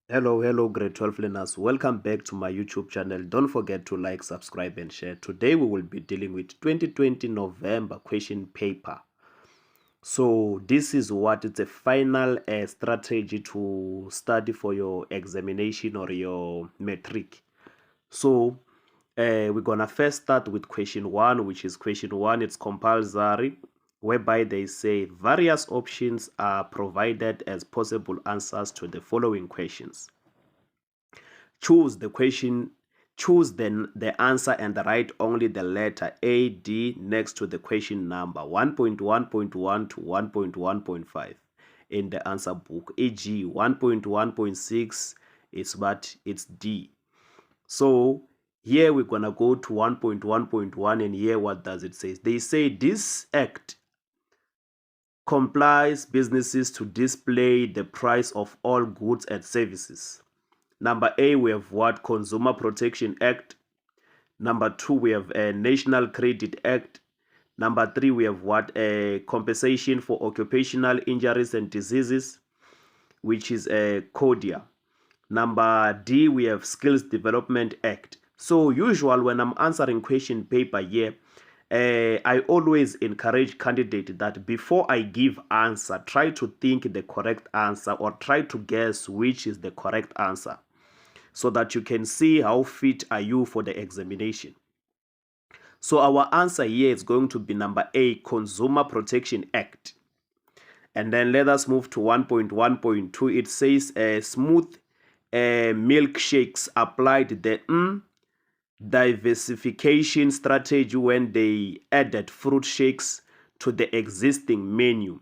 Hello, grade 12 learners. Welcome back to my YouTube channel. Don't forget to like, subscribe, and share. Today we will be dealing with 2020 November question paper. So this is what it's a final strategy to study for your examination or your metric. So we're gonna first start with question 1, which is question 1. It's compulsory, whereby they say various options are provided as possible answers to the following questions. Choose the answer and write only the letter A, D next to the question number 1.1.1 to 1.1.5 in the answer book. E.g. 1.1.6 is what? It's D. So here we're gonna go to 1.1.1, and here what does it say? They say this act complies businesses to display the price of all goods and services. Number A, we have what? Consumer Protection Act. Number 2, we have a National Credit Act. Number 3, we have what? A Compensation for Occupational Injuries and Diseases, which is a COIDA. Number D, we have Skills Development Act. So usual when I'm answering question paper here, I always encourage candidate that before I give answer, try to think the correct answer or try to guess which is the correct answer, so that you can see how fit are you for the examination. So our answer here is going to be number A, Consumer Protection Act. And then let us move to 1.1.2. It says smooth milkshakes applied the diversification strategy when they added fruit shakes to the existing menu.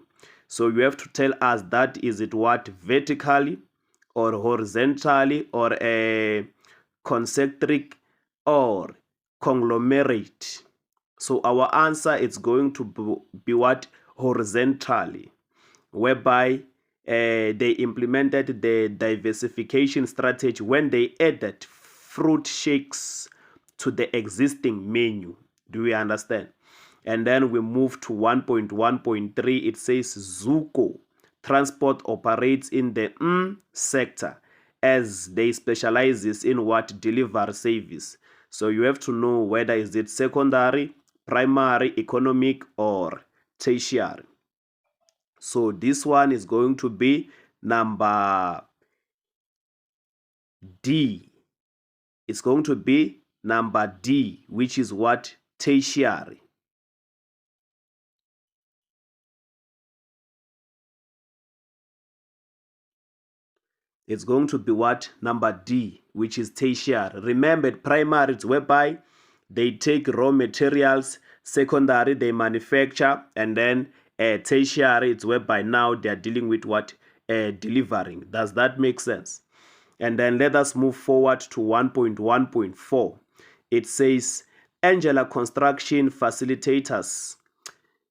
So you have to tell us that is it what? Vertically or horizontally or a concentric or conglomerate. So our answer is going to be what? Horizontally, whereby they implemented the diversification strategy when they added fruit shakes to the existing menu. Do we understand? And then we move to 1.1.3. It says Zuko Transport operates in the sector as they specializes in what? Delivery service. So you have to know whether is it secondary, primary, economic, or tertiary. So this one is going to be number D. It's going to be number D, which is what? Tertiary. It's going to be what? Number D, which is tertiary. Remember, primary is whereby they take raw materials, secondary they manufacture, and then tertiary it's whereby now they are dealing with what? Delivering. Does that make sense? And then let us move forward to 1.1.4. It says Angela Construction facilitators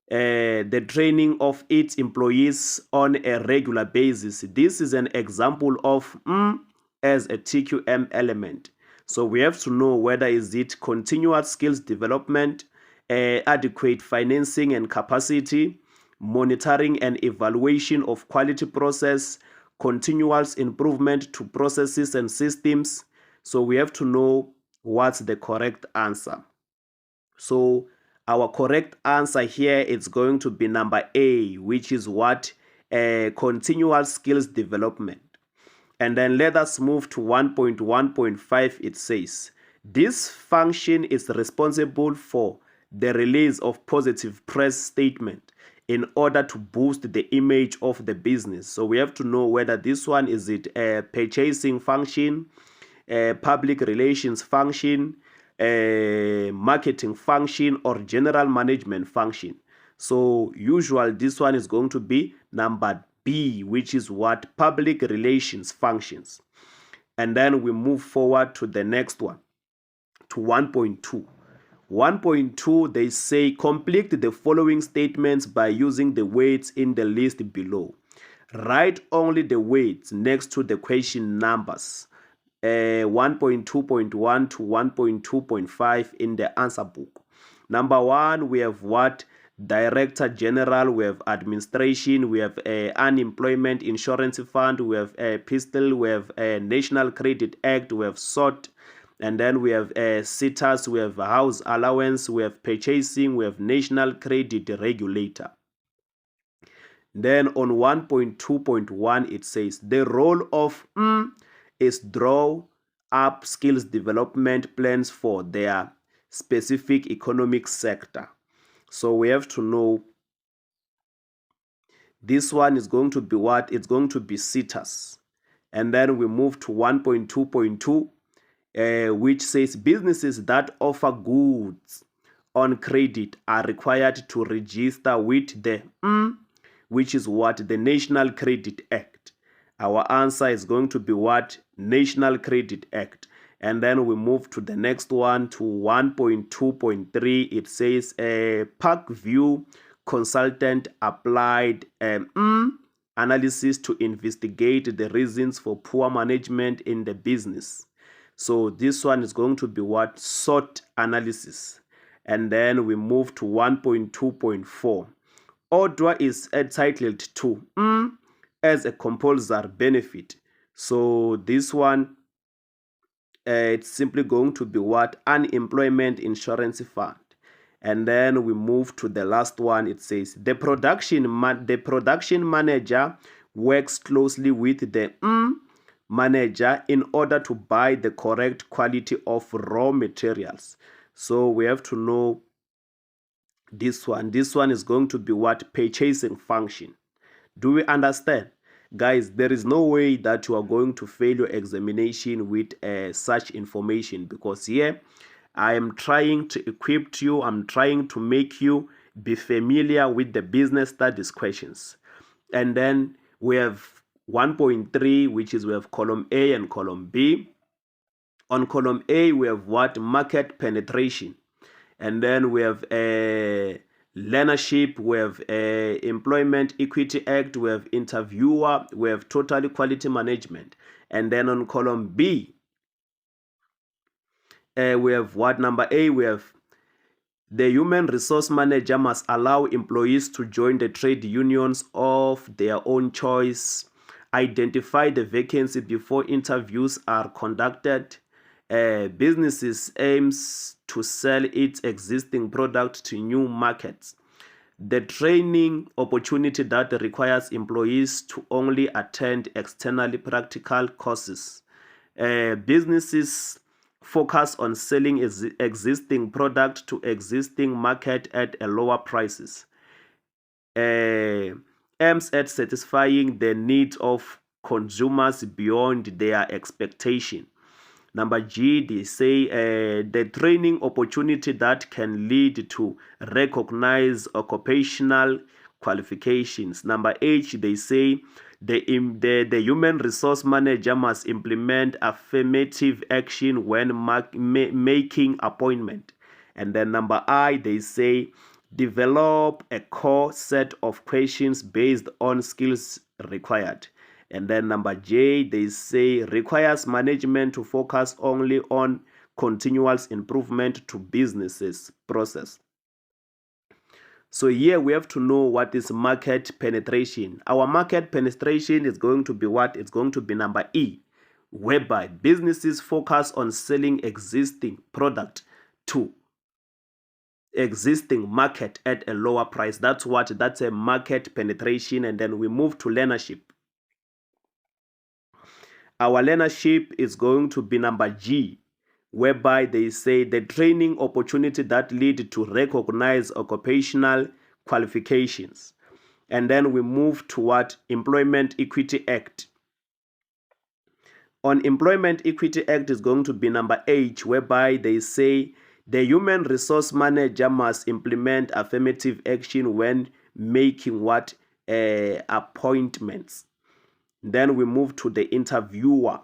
the training of its employees on a regular basis. This is an example of as a TQM element. So we have to know whether is it continuous skills development, adequate financing and capacity, monitoring and evaluation of quality process, continuous improvement to processes and systems. So we have to know what's the correct answer. So our correct answer here is going to be number A, which is what? Continual skills development. And then let us move to 1.1.5. It says this function is responsible for the release of positive press statement in order to boost the image of the business. So we have to know whether this one is it a purchasing function, a public relations function, a marketing function, or general management function. So usual this one is going to be number B, which is what? Public relations functions. And then we move forward to the next one, to 1.2. 1.2, they say complete the following statements by using the words in the list below. Write only the words next to the question numbers 1.2.1 to 1.2.5 in the answer book. Number 1, we have what? Director General, we have Administration, we have Unemployment Insurance Fund, we have PESTLE, we have National Credit Act, we have SOT, and then we have SITAS, we have House Allowance, we have Purchasing, we have National Credit Regulator. Then on 1.2.1 it says the role of is draw up skills development plans for their specific economic sector. So we have to know this one is going to be what? It's going to be SITAS. And then we move to 1.2.2, which says businesses that offer goods on credit are required to register with the which is what? The National Credit Act. Our answer is going to be what? National Credit Act. And then we move to the next one, to 1.2.3. It says Parkview consultant applied analysis to investigate the reasons for poor management in the business. So this one is going to be what? SWOT analysis. And then we move to 1.2.4. Order is entitled to as a compulsory benefit. So this one, it's simply going to be what? Unemployment Insurance Fund. And then we move to the last one. It says the production manager works closely with the manager in order to buy the correct quality of raw materials. So we have to know this one. This one is going to be what? Purchasing function. Do we understand? Guys, there is no way that you are going to fail your examination with such information, because here I am trying to equip you, I'm trying to make you be familiar with the business studies questions. And then we have 1.3, which is we have column A and column B. On column A, we have what? Market penetration. And then we have learnership, we have Employment Equity Act, we have interviewer, we have total quality management. And then on column B, we have what? Number A, we have the human resource manager must allow employees to join the trade unions of their own choice, identify the vacancy before interviews are conducted. Businesses aims to sell its existing product to new markets. The training opportunity that requires employees to only attend externally practical courses. Businesses focus on selling existing product to existing market at a lower prices. Aims at satisfying the needs of consumers beyond their expectation. Number G, they say the training opportunity that can lead to recognize occupational qualifications. Number H, they say the human resource manager must implement affirmative action when making appointment. And then number I, they say develop a core set of questions based on skills required. And then number J, they say requires management to focus only on continuous improvement to businesses process. So here we have to know what is market penetration. Our market penetration is going to be what? It's going to be number E, whereby businesses focus on selling existing product to existing market at a lower price. That's what? That's a market penetration. And then we move to learnership. Our learnership is going to be number G, whereby they say the training opportunity that lead to recognize occupational qualifications. And then we move to what? Employment Equity Act. On Employment Equity Act is going to be number H, whereby they say the human resource manager must implement affirmative action when making what? Appointments. Then we move to the interviewer.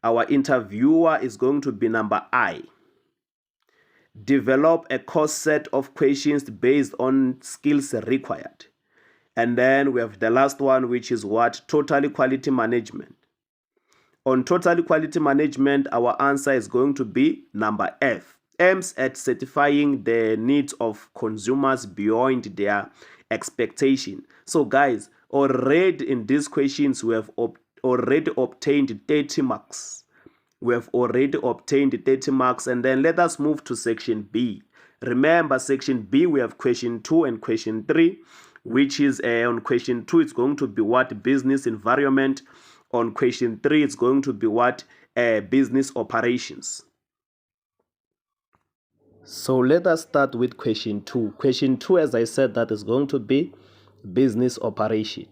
Our interviewer is going to be number I. Develop a course set of questions based on skills required. And then we have the last one, which is what? Total quality management. On total quality management, our answer is going to be number F. aims at satisfying the needs of consumers beyond their expectation. So guys, already in these questions we have already obtained 30 marks. We have already obtained 30 marks, and then let us move to section B. Remember, section B we have question 2 and question 3, which is on question 2 it's going to be what? Business environment. On question 3 it's going to be what? Business operations. So let us start with question 2. Question 2, as I said, that is going to be business operation.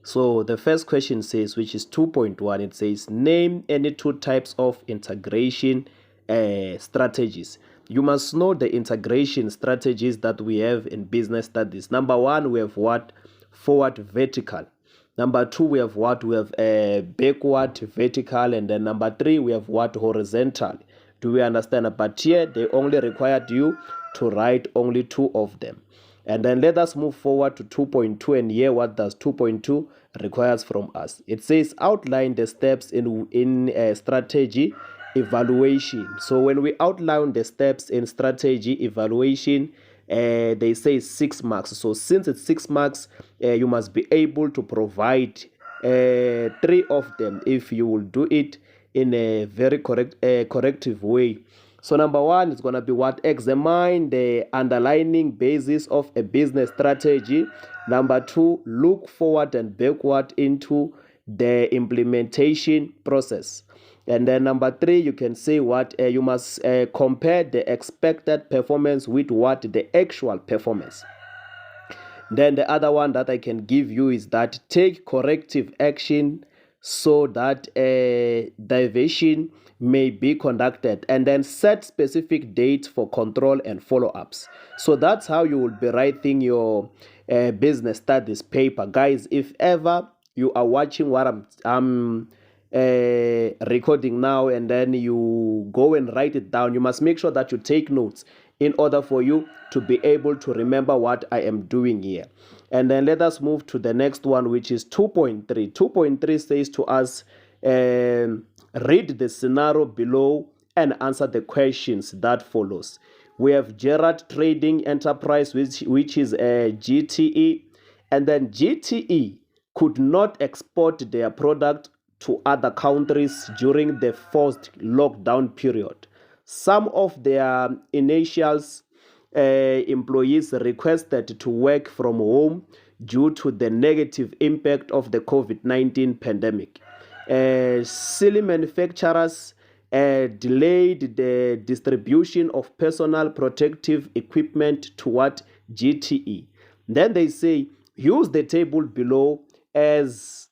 So the first question says, which is 2.1, it says, name any 2 types of integration strategies. You must know the integration strategies that we have in business studies. Number 1, we have what? Forward vertical. Number 2, we have what? We have backward vertical. And then number 3, we have what? Horizontal. Do we understand? But here, they only required you to write only 2 of them. And then let us move forward to 2.2 and hear what does 2.2 requires from us. It says outline the steps in strategy evaluation. So when we outline the steps in strategy evaluation, they say 6 marks. So since it's 6 marks, you must be able to provide 3 of them if you will do it in a very corrective way. So number 1 is going to be what? Examine the underlying basis of a business strategy. Number 2, look forward and backward into the implementation process. And then number 3, you can say what? You must compare the expected performance with what? The actual performance. Then the other one that I can give you is that take corrective action so that diversion may be conducted, and then set specific dates for control and follow-ups. So that's how you will be writing your business studies paper. Guys, if ever you are watching what I'm recording now and then you go and write it down, you must make sure that you take notes in order for you to be able to remember what I am doing here. And then let us move to the next one, which is 2.3. 2.3 says to us, read the scenario below and answer the questions that follows. We have Gerard Trading Enterprise, which is a GTE, and then GTE could not export their product to other countries during the first lockdown period. Some of their initials employees requested to work from home due to the negative impact of the COVID-19 pandemic. Silly manufacturers delayed the distribution of personal protective equipment to what? GTE. Then they say, use the table below as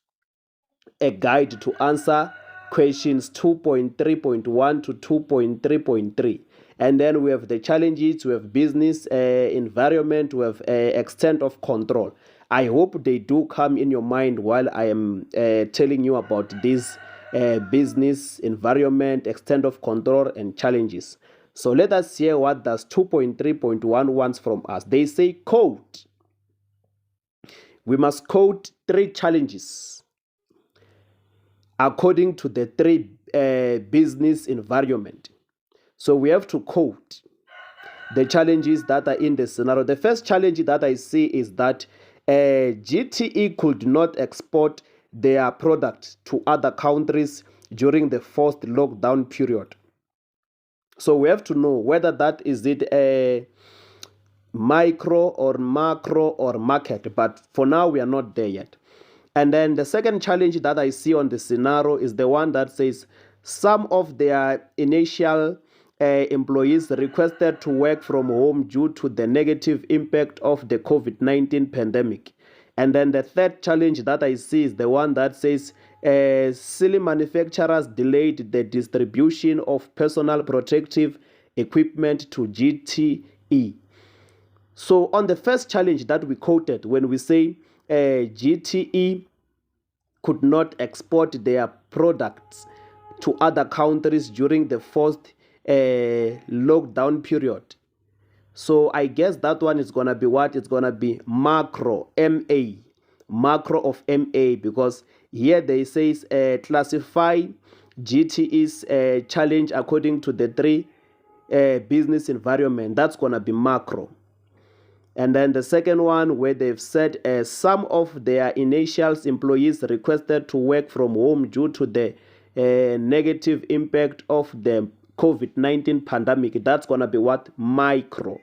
a guide to answer questions 2.3.1 to 2.3.3. And then we have the challenges, we have business environment, we have extent of control. I hope they do come in your mind while I am telling you about this business environment, extent of control, and challenges. So let us hear what does 2.3.1 wants from us. They say quote. We must quote 3 challenges according to the 3 business environment. So we have to quote the challenges that are in the scenario. The first challenge that I see is that GTE could not export their product to other countries during the first lockdown period. So we have to know whether that is it a micro or macro or market, but for now we are not there yet. And then the second challenge that I see on the scenario is the one that says some of their initial employees requested to work from home due to the negative impact of the COVID-19 pandemic. And then the third challenge that I see is the one that says silly manufacturers delayed the distribution of personal protective equipment to GTE. So on the first challenge that we quoted, when we say GTE could not export their products to other countries during the first lockdown period. So I guess that one is going to be what? It's going to be macro, MA, macro of MA, because here they say classify GTE's challenge according to the 3 business environment, that's going to be macro. And then the second one, where they've said some of their initials employees requested to work from home due to the negative impact of the COVID-19 pandemic. That's going to be what? Micro.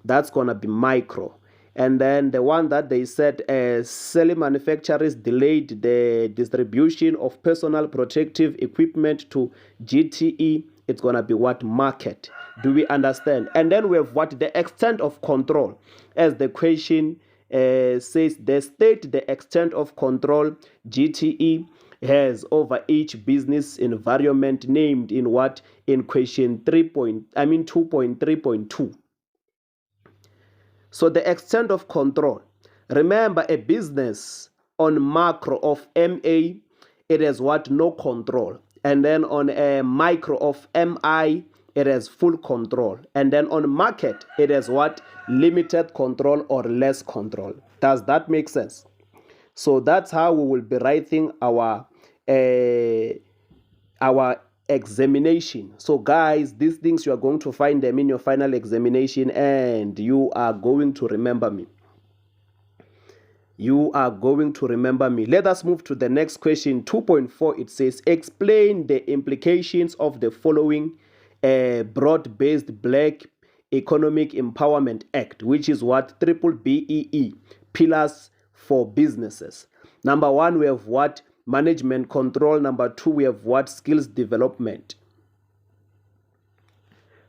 That's going to be micro. And then the one that they said selling manufacturers delayed the distribution of personal protective equipment to GTE. It's going to be what? Market. Do we understand? And then we have what? The extent of control. As the question says, they state the extent of control GTE has over each business environment named in what? In question 2.3.2. So the extent of control. Remember, a business on macro of MA, it has what? No control. And then on a micro of MI, it has full control. And then on market, it has what? Limited control or less control. Does that make sense? So that's how we will be writing our examination. So guys, these things, you are going to find them in your final examination, and you are going to remember me. You are going to remember me. Let us move to the next question. 2.4, it says, explain the implications of the following broad-based Black Economic Empowerment Act, which is what? BBBEE, pillars for businesses. Number one, we have what? Management control. Number two, we have what? Skills development.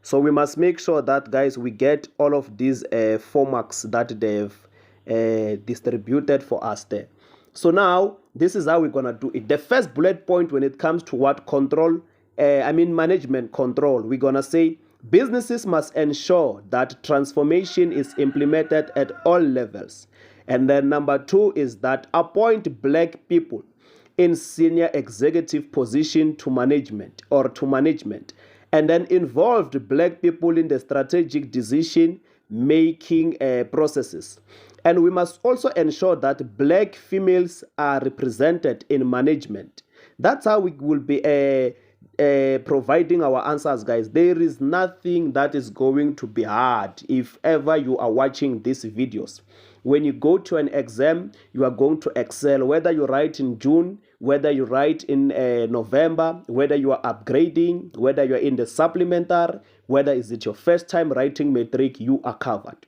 So we must make sure that, guys, we get all of these 4 marks that they've distributed for us there. So now, this is how we're going to do it. The first bullet point when it comes to what? Control, management control. We're going to say, businesses must ensure that transformation is implemented at all levels. And then number 2 is that appoint Black people in senior executive position to management. And then involved Black people in the strategic decision making processes. And we must also ensure that Black females are represented in management. That's how we will be providing our answers, guys. There is nothing that is going to be hard if ever you are watching these videos. When you go to an exam, you are going to excel, whether you write in June, whether you write in November, whether you are upgrading, whether you are in the supplementary, whether is it your first time writing matric, you are covered.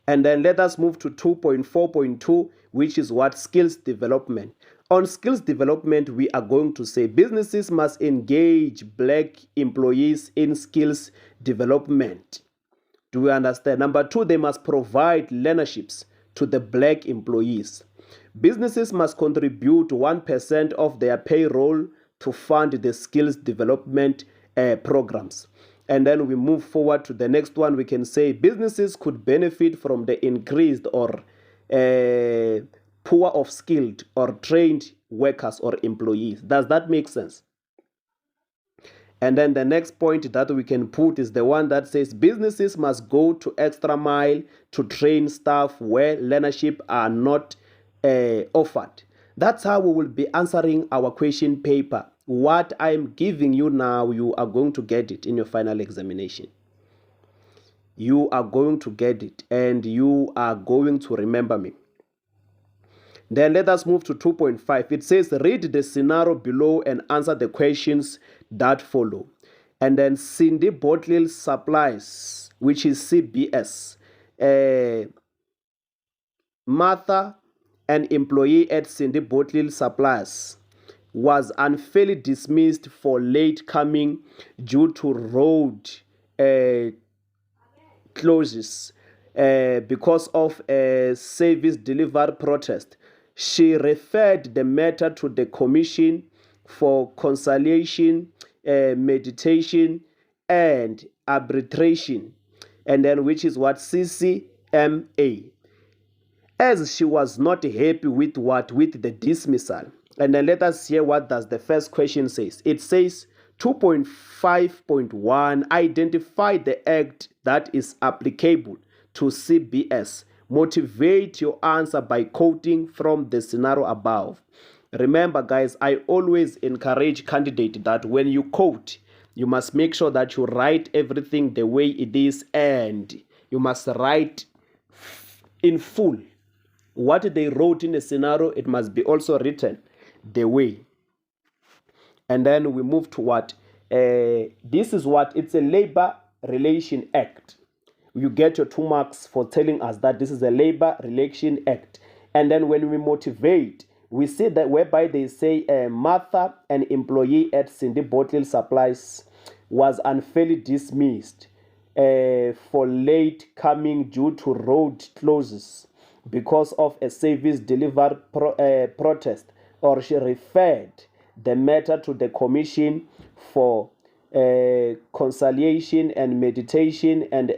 And then let us move to 2.4.2, which is what? Skills development. On skills development, we are going to say businesses must engage Black employees in skills development. Do we understand? Number 2, they must provide learnerships to the Black employees. Businesses must contribute 1% of their payroll to fund the skills development programs. And then we move forward to the next one. We can say businesses could benefit from the increased or pool of skilled or trained workers or employees. Does that make sense? And then the next point that we can put is the one that says businesses must go to extra mile to train staff where learnership are not offered. That's how we will be answering our question paper. What I'm giving you now, you are going to get it in your final examination. You are going to get it and you are going to remember me. Then let us move to 2.5. It says, read the scenario below and answer the questions that follow. And then Cindy Bottle Supplies, which is CBS. Martha, an employee at Cindy Bottle Supplies, was unfairly dismissed for late coming due to road closures because of a service delivery protest. She referred the matter to the Commission for Conciliation, Mediation, and Arbitration, and then which is what? CCMA, as she was not happy with what? With the dismissal. And then let us hear what does the first question says. It says 2.5.1, identify the act that is applicable to CBS. Motivate your answer by quoting from the scenario above. Remember, guys, I always encourage candidates that when you quote, you must make sure that you write everything the way it is, and you must write in full. What they wrote in a scenario, it must be also written the way. And then we move to what? This is what? It's a Labor Relation Act. You get your 2 marks for telling us that this is a Labor Relation Act. And then when we motivate, we see that whereby they say Martha, an employee at Cindy Bottle Supplies, was unfairly dismissed for late coming due to road closures because of a service delivered protest, or she referred the matter to the Commission for Conciliation and Mediation and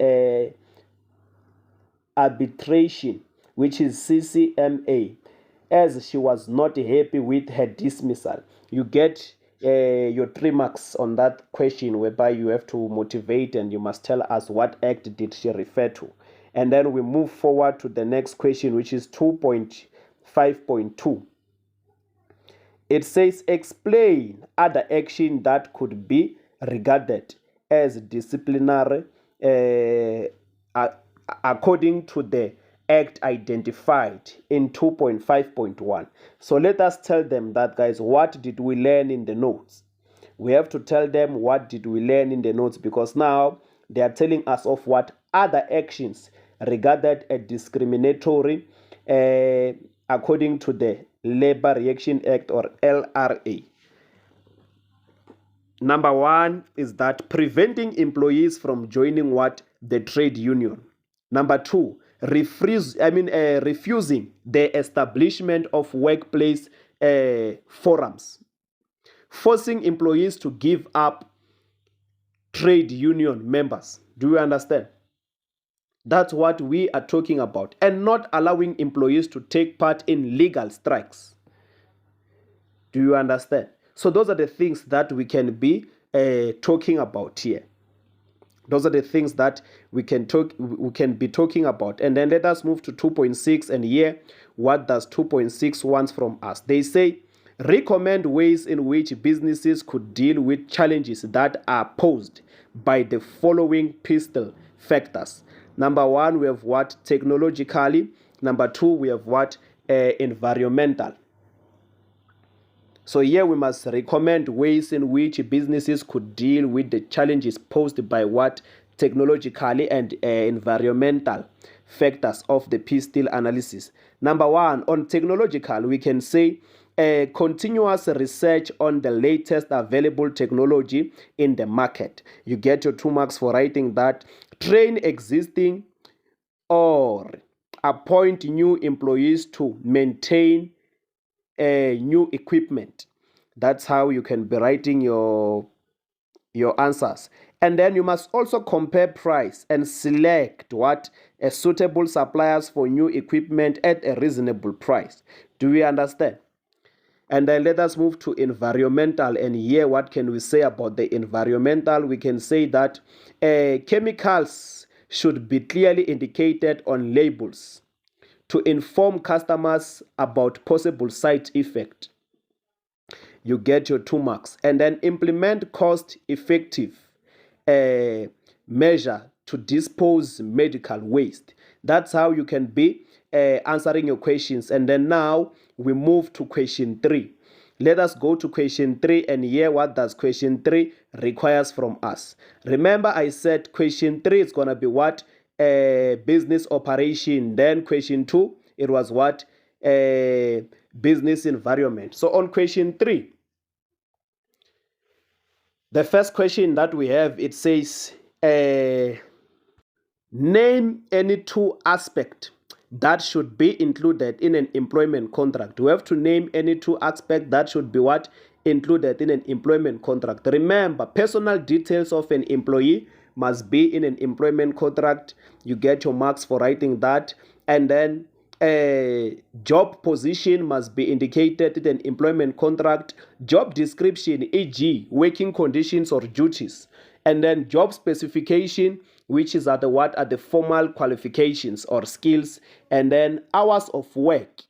Arbitration, which is CCMA, as she was not happy with her dismissal. You get your 3 marks on that question, whereby you have to motivate and you must tell us what act did she refer to. And then we move forward to the next question, which is 2.5.2. It says, explain other action that could be regarded as disciplinary according to the act identified in 2.5.1. So let us tell them that, guys, what did we learn in the notes? We have to tell them what did we learn in the notes, because now they are telling us of what other actions regarded as discriminatory according to the Labor Reaction Act, or LRA. Number 1 is that preventing employees from joining what? The trade union. Number 2, refusing the establishment of workplace forums. Forcing employees to give up trade union members. Do you understand? That's what we are talking about. And not allowing employees to take part in legal strikes. Do you understand? So those are the things that we can be talking about here. Those are the things that we can be talking about. And then let us move to 2.6, and here, what does 2.6 want from us? They say, recommend ways in which businesses could deal with challenges that are posed by the following PESTLE factors. Number 1, we have what? Technologically. Number 2, we have what? Environmental. So here we must recommend ways in which businesses could deal with the challenges posed by what? Technologically and environmental factors of the PESTLE analysis. Number 1, on technological, we can say continuous research on the latest available technology in the market. You get your 2 marks for writing that. Train existing or appoint new employees to maintain new equipment. That's how you can be writing your answers. And then you must also compare price and select what? Suitable suppliers for new equipment at a reasonable price. Do we understand? And then let us move to environmental. And here, what can we say about the environmental? We can say that chemicals should be clearly indicated on labels to inform customers about possible side effect. You get your 2 marks. And then implement cost-effective measure to dispose medical waste. That's how you can be answering your questions. And then now we move to question 3. Let us go to question 3 and hear what does question 3 requires from us. Remember, I said question 3 is going to be what? Business operation. Then question 2, it was what? Business environment. So on question 3, the first question that we have, it says, name any 2 aspects that should be included in an employment contract. We have to name any 2 aspects that should be what? Included in an employment contract. Remember, personal details of an employee must be in an employment contract. You get your marks for writing that. And then job position must be indicated in an employment contract. Job description, e.g., working conditions or duties. And then job specification, which is at the what? At the formal qualifications or skills. And then hours of work,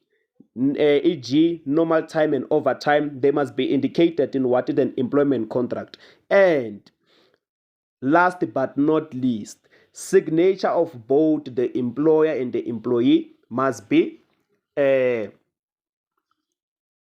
e.g., normal time and overtime, they must be indicated in what? In an employment contract. And Last but not least, signature of both the employer and the employee must be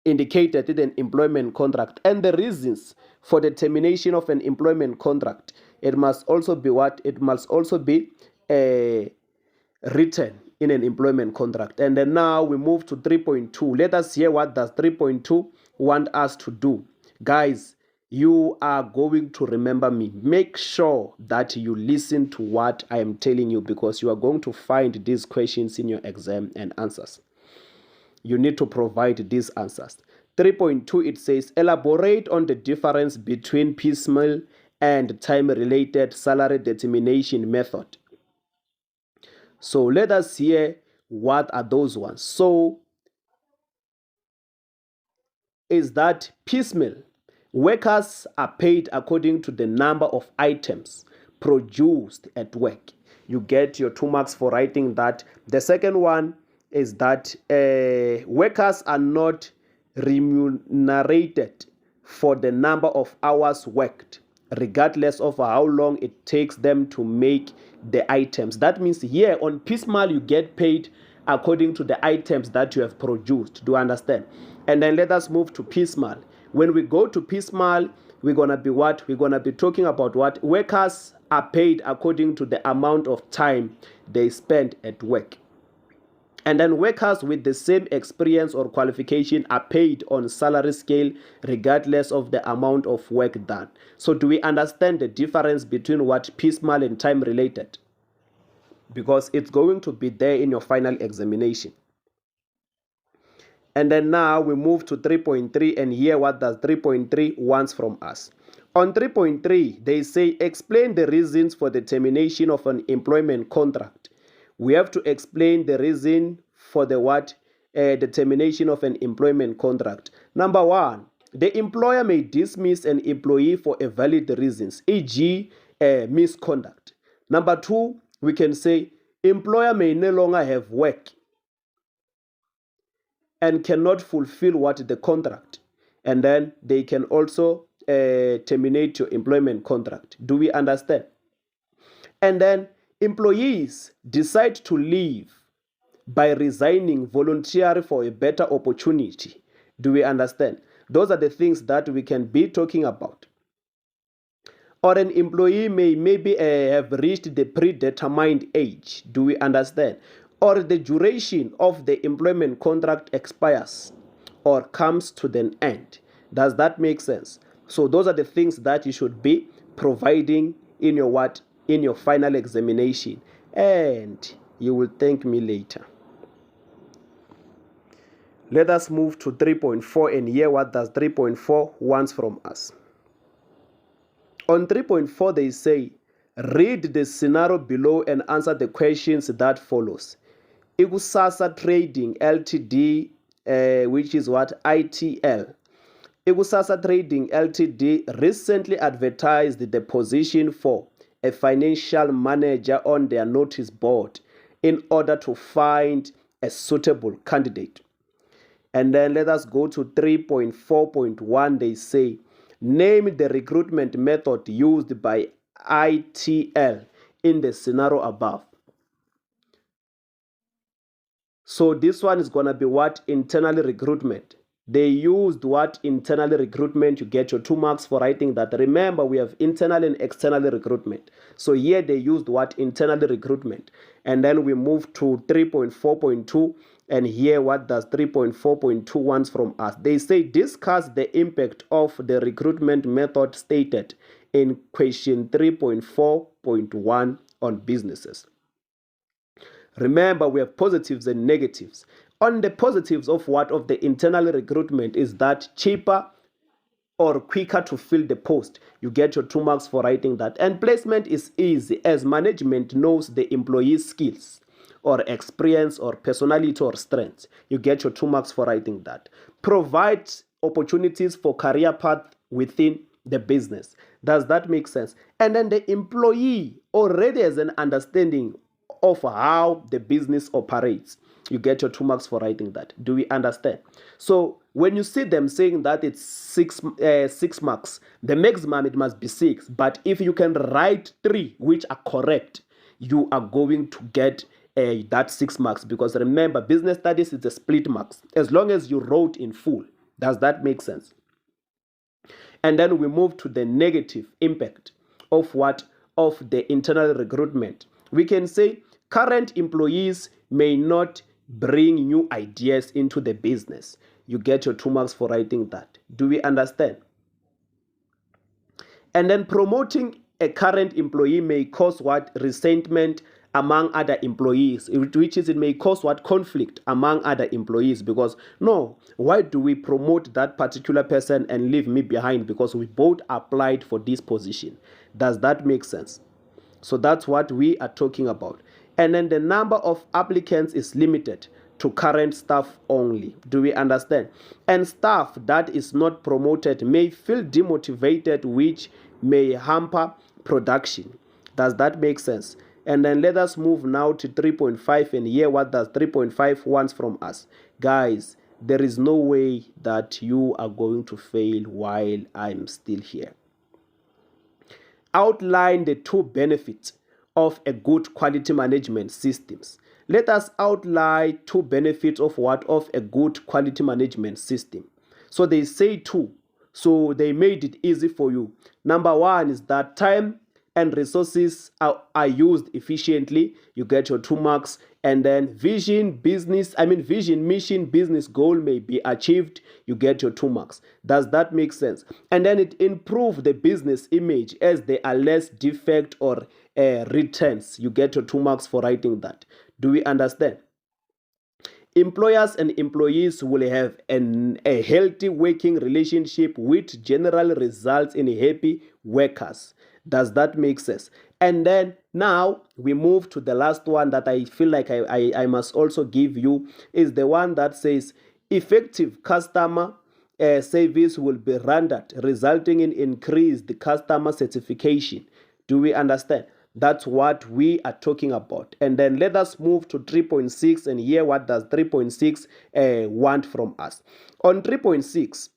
indicated in an employment contract, and the reasons for the termination of an employment contract, it must also be what? It must also be written in an employment contract. And then now we move to 3.2. Let us hear what does 3.2 want us to do. Guys, you are going to remember me. Make sure that you listen to what I am telling you, because you are going to find these questions in your exam and answers. You need to provide these answers. 3.2, it says, elaborate on the difference between piecemeal and time-related salary determination method. So let us hear what are those ones. So is that piecemeal? Workers are paid according to the number of items produced at work. You get your 2 marks for writing that. The second one is that workers are not remunerated for the number of hours worked, regardless of how long it takes them to make the items. That means here on piecemeal, you get paid according to the items that you have produced. Do you understand? And then let us move to piecemeal. When we go to piecemeal, we're going to be what? We're going to be talking about what? Workers are paid according to the amount of time they spend at work. And then workers with the same experience or qualification are paid on salary scale regardless of the amount of work done. So do we understand the difference between what piecemeal and time related? Because it's going to be there in your final examination. And then now we move to 3.3 and hear what does 3.3 wants from us. On 3.3, they say explain the reasons for the termination of an employment contract. We have to explain the reason for the what? The termination of an employment contract. Number one, the employer may dismiss an employee for a valid reasons, e.g. misconduct. Number two, we can say employer may no longer have work and cannot fulfill what the contract. And then they can also terminate your employment contract. Do we understand? And then employees decide to leave by resigning voluntarily for a better opportunity. Do we understand? Those are the things that we can be talking about. Or an employee may maybe have reached the predetermined age. Do we understand? Or the duration of the employment contract expires or comes to an end. Does that make sense? So those are the things that you should be providing in your what? In your final examination. And you will thank me later. Let us move to 3.4 and hear what does 3.4 wants from us. On 3.4, they say, read the scenario below and answer the questions that follows. Ikusasa Trading Ltd, which is what? ITL. Ikusasa Trading Ltd recently advertised the position for a financial manager on their notice board in order to find a suitable candidate. And then let us go to 3.4.1. They say, name the recruitment method used by ITL in the scenario above. So this one is going to be what? Internal recruitment. They used what? Internal recruitment. You get your 2 marks for writing that. Remember, we have internal and external recruitment. So here they used what? Internal recruitment. And then we move to 3.4.2 and here what does 3.4.2 wants from us. They say discuss the impact of the recruitment method stated in question 3.4.1 on businesses. Remember, we have positives and negatives. On the positives of what? Of the internal recruitment is that cheaper or quicker to fill the post. You get your 2 marks for writing that. And placement is easy as management knows the employee's skills or experience or personality or strengths. You get your 2 marks for writing that. Provides opportunities for career path within the business. Does that make sense? And then the employee already has an understanding of how the business operates. You get your 2 marks for writing that. Do we understand? So when you see them saying that it's 6 marks, the maximum it must be 6. But if you can write 3 which are correct, you are going to get that 6 marks. Because remember, business studies is a split marks as long as you wrote in full. Does that make sense? And then we move to the negative impact of what? Of the internal recruitment. We can say current employees may not bring new ideas into the business. You get your 2 marks for writing that. Do we understand? And then promoting a current employee may cause what? Resentment among other employees, which is it may cause what? Conflict among other employees, because no, why do we promote that particular person and leave me behind because we both applied for this position? Does that make sense? So that's what we are talking about. And then the number of applicants is limited to current staff only. Do we understand? And staff that is not promoted may feel demotivated, which may hamper production. Does that make sense? And then let us move now to 3.5 and hear what does 3.5 wants from us. Guys, there is no way that you are going to fail while I'm still here. Outline the 2 benefits of a good quality management systems. Let us outline 2 benefits of what? Of a good quality management system. So they say 2. So they made it easy for you. Number 1 is that time and resources are used efficiently. You get your 2 marks. And then vision, mission, business goal may be achieved. You get your 2 marks. Does that make sense? And then it improves the business image as there are less defect or returns. You get your 2 marks for writing that. Do we understand? Employers and employees will have a healthy working relationship, which generally results in happy workers. Does that make sense? And then now we move to the last one that I feel like I must also give you, is the one that says effective customer service will be rendered, resulting in increased customer satisfaction. Do we understand? That's what we are talking about. And then let us move to 3.6 and hear what does 3.6 want from us. On 3.6,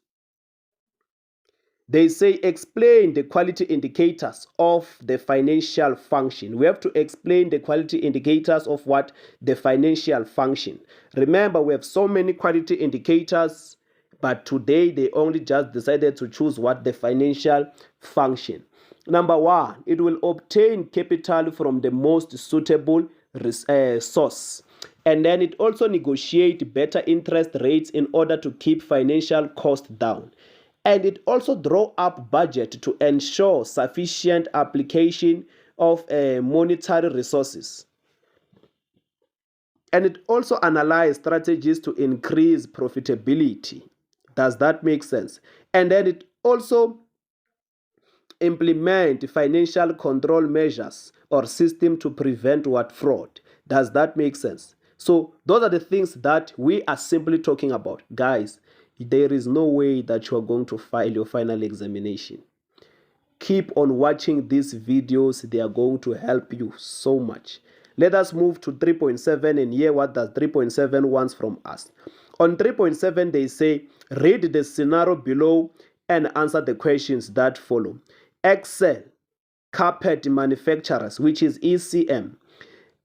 they say explain the quality indicators of the financial function. We have to explain the quality indicators of what? The financial function. Remember, we have so many quality indicators, but today they only just decided to choose what? The financial function. Number 1, it will obtain capital from the most suitable source. And then it also negotiates better interest rates in order to keep financial costs down. And it also draw up budget to ensure sufficient application of monetary resources. And it also analyze strategies to increase profitability. Does that make sense? And then it also implement financial control measures or system to prevent what? Fraud. Does that make sense? So those are the things that we are simply talking about. Guys, there is no way that you are going to fail your final examination. Keep on watching these videos. They are going to help you so much. Let us move to 3.7 and hear what does 3.7 wants from us. On 3.7, they say, read the scenario below and answer the questions that follow. Excel carpet manufacturers, which is ECM.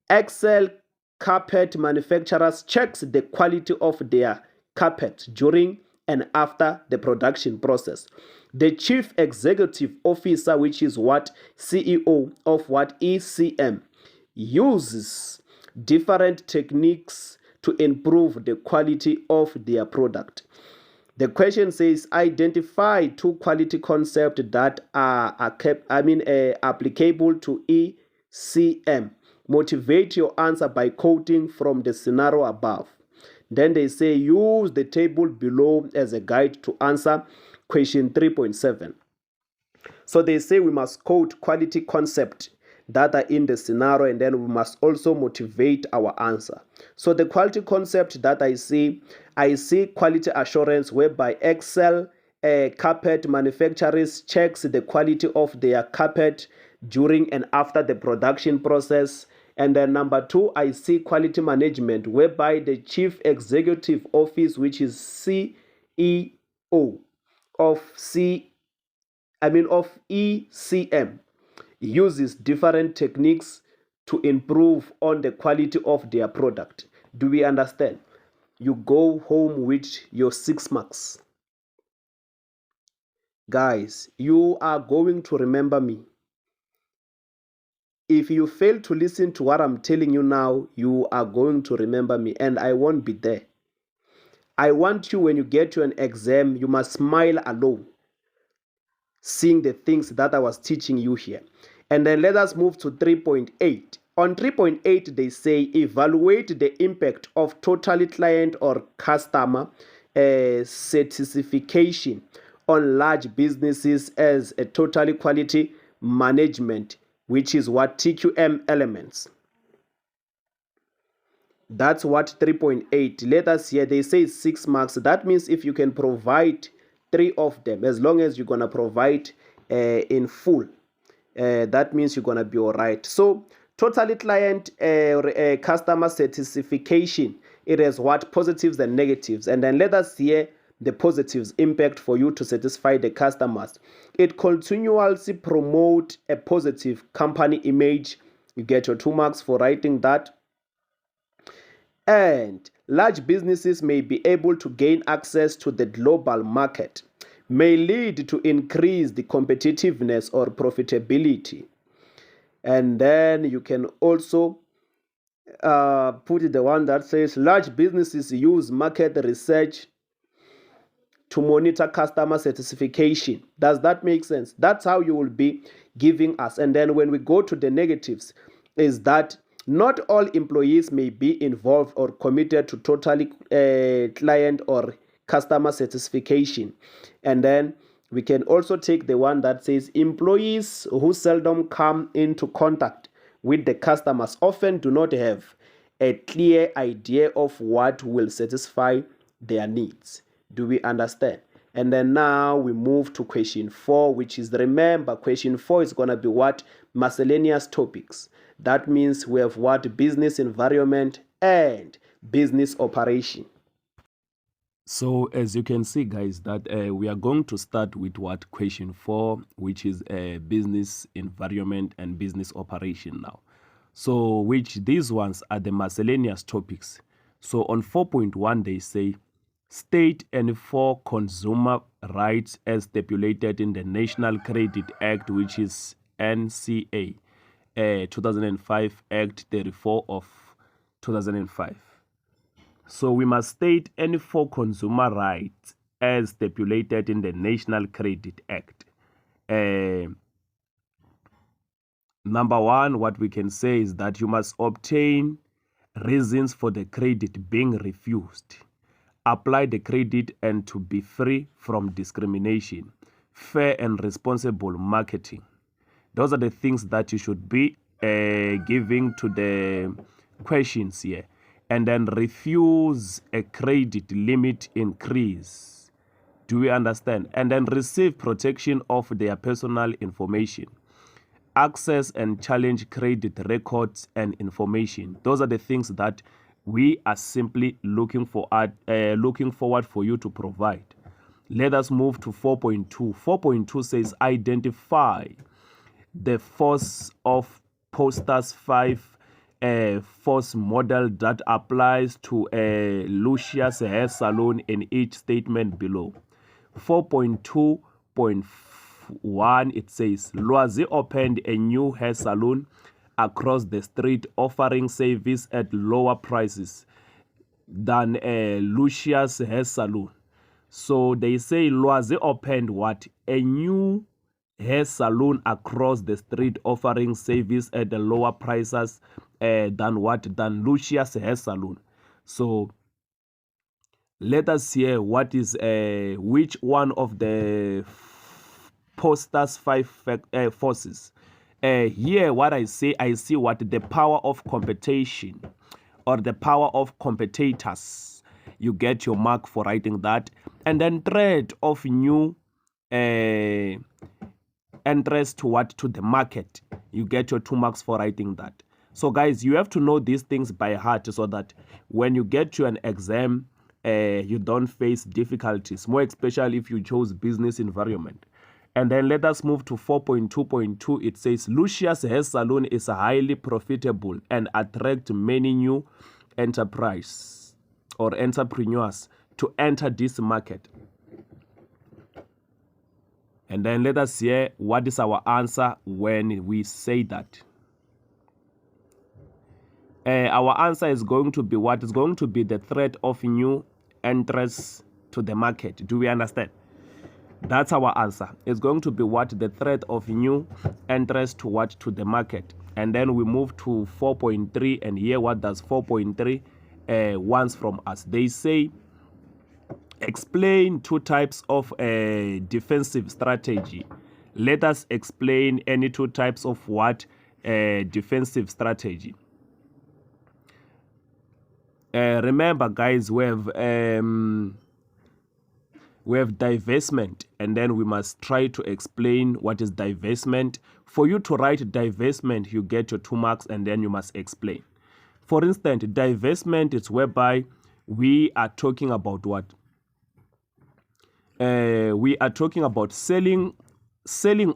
Excel carpet manufacturers checks the quality of their carpet during and after the production process. The chief executive officer, which is what? CEO of what? ECM, uses different techniques to improve the quality of their product. The question says, identify 2 quality concepts that are applicable to ECM. Motivate your answer by quoting from the scenario above. Then they say, use the table below as a guide to answer question 3.7. So they say we must quote quality concepts that are in the scenario, and then we must also motivate our answer. So the quality concept that I see quality assurance, whereby Excel carpet manufacturers checks the quality of their carpet during and after the production process. And then number 2, I see quality management, whereby the Chief Executive Office, which is CEO of ECM, uses different techniques to improve on the quality of their product. Do we understand? You go home with your 6 marks. Guys, you are going to remember me. If you fail to listen to what I'm telling you now, you are going to remember me, and I won't be there. I want you, when you get to an exam, you must smile alone, seeing the things that I was teaching you here. And then let us move to 3.8. On 3.8, they say evaluate the impact of total client or customer certification on large businesses as a total quality management, which is what TQM elements. That's what 3.8. Let us hear, they say 6 marks. That means if you can provide 3 of them, as long as you're going to provide in full, that means you're going to be all right. So total client customer certification, it has what? Positives and negatives. And then let us hear the positives impact for you to satisfy the customers. It continuously promote a positive company image. You get your 2 marks for writing that. And large businesses may be able to gain access to the global market, may lead to increase the competitiveness or profitability. And then you can also put the one that says large businesses use market research to monitor customer certification. Does that make sense? That's how you will be giving us. And then when we go to the negatives, is that not all employees may be involved or committed to totally client or customer certification. And then we can also take the one that says employees who seldom come into contact with the customers often do not have a clear idea of what will satisfy their needs. Do we understand? And then now we move to question 4, which is, remember, question 4 is going to be what? Miscellaneous topics. That means we have what? Business environment and business operation. So as you can see, guys, that we are going to start with what? Question 4, which is business environment and business operation now. So which these ones are the miscellaneous topics. So on 4.1, they say state and enforce consumer rights as stipulated in the National Credit Act, which is NCA 2005 Act 34 of 2005. So we must state and enforce consumer rights as stipulated in the National Credit Act. Number 1, what we can say is that you must obtain reasons for the credit being refused, apply the credit, and to be free from discrimination, fair and responsible marketing. Those are the things that you should be giving to the questions here. And then refuse a credit limit increase. Do we understand? And then receive protection of their personal information. Access and challenge credit records and information. Those are the things that we are simply looking forward for you to provide. Let us move to 4.2. 4.2 says identify the force of Posters 5 force model that applies to a Lucius hair salon in each statement below. 4.2.1, it says Loisy opened a new hair salon across the street offering service at lower prices than a Lucius hair salon. So they say Loisy opened what? A new hair salon across the street offering service at the lower prices than what? Than Lucius hair salon. So let us hear what is which one of the Posters 5 forces. Here what I see what? The power of competition or the power of competitors. You get your mark for writing that. And then threat of new entrance to what? To the market. You get your 2 marks for writing that. So guys, you have to know these things by heart so that when you get to an exam, you don't face difficulties, more especially if you chose business environment. And then let us move to 4.2.2. It says, Lucius Hair Salon is highly profitable and attract many new enterprise or entrepreneurs to enter this market. And then let us hear what is our answer when we say that. Our answer is going to be what? Is going to be the threat of new entrants to the market. Do we understand? That's our answer. It's going to be what? The threat of new entrants to what? To the market. And then we move to 4.3, and here what does 4.3 wants from us? They say, explain two types of defensive strategy. Let us explain any two types of what? Defensive strategy. Remember, guys, we have divestment, and then we must try to explain what is divestment. For you to write divestment, you get your 2 marks, and then you must explain. For instance, divestment is whereby we are talking about what? We are talking about selling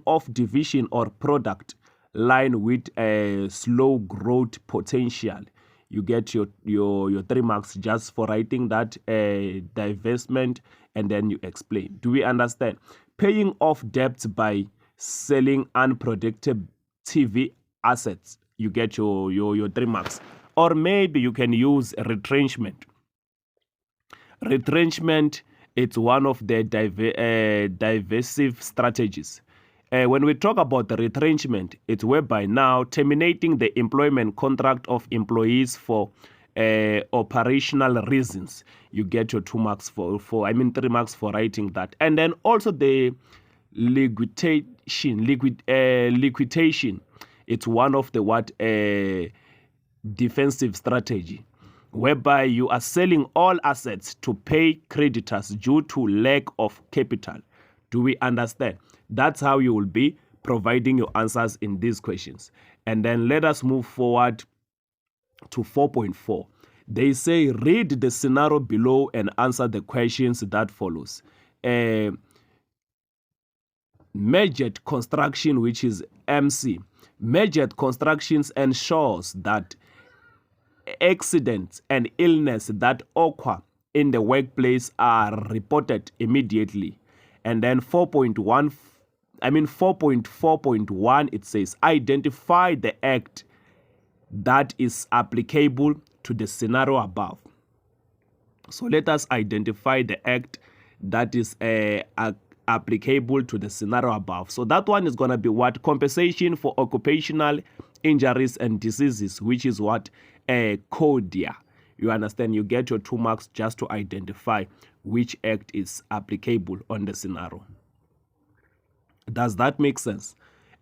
off division or product line with a slow growth potential. You get your 3 marks just for writing that divestment, and then you explain. Do we understand? Paying off debts by selling unproductive TV assets. You get your 3 marks. Or maybe you can use retrenchment. Retrenchment, it's one of the divisive strategies. When we talk about the retrenchment, it's whereby now terminating the employment contract of employees for operational reasons. You get your 2 marks for 3 marks for writing that. And then also the liquidation. It's one of the what defensive strategy, whereby you are selling all assets to pay creditors due to lack of capital. Do we understand? That's how you will be providing your answers in these questions. And then let us move forward to 4.4. They say, read the scenario below and answer the questions that follows. Measured construction, which is MC. Measured constructions ensures that accidents and illness that occur in the workplace are reported immediately. And then 4.4.1, it says, identify the act that is applicable to the scenario above. So let us identify the act that is applicable to the scenario above. So that one is going to be what? Compensation for occupational injuries and diseases, which is what? COIDA. You understand? You get your 2 marks just to identify which act is applicable on the scenario. Does that make sense?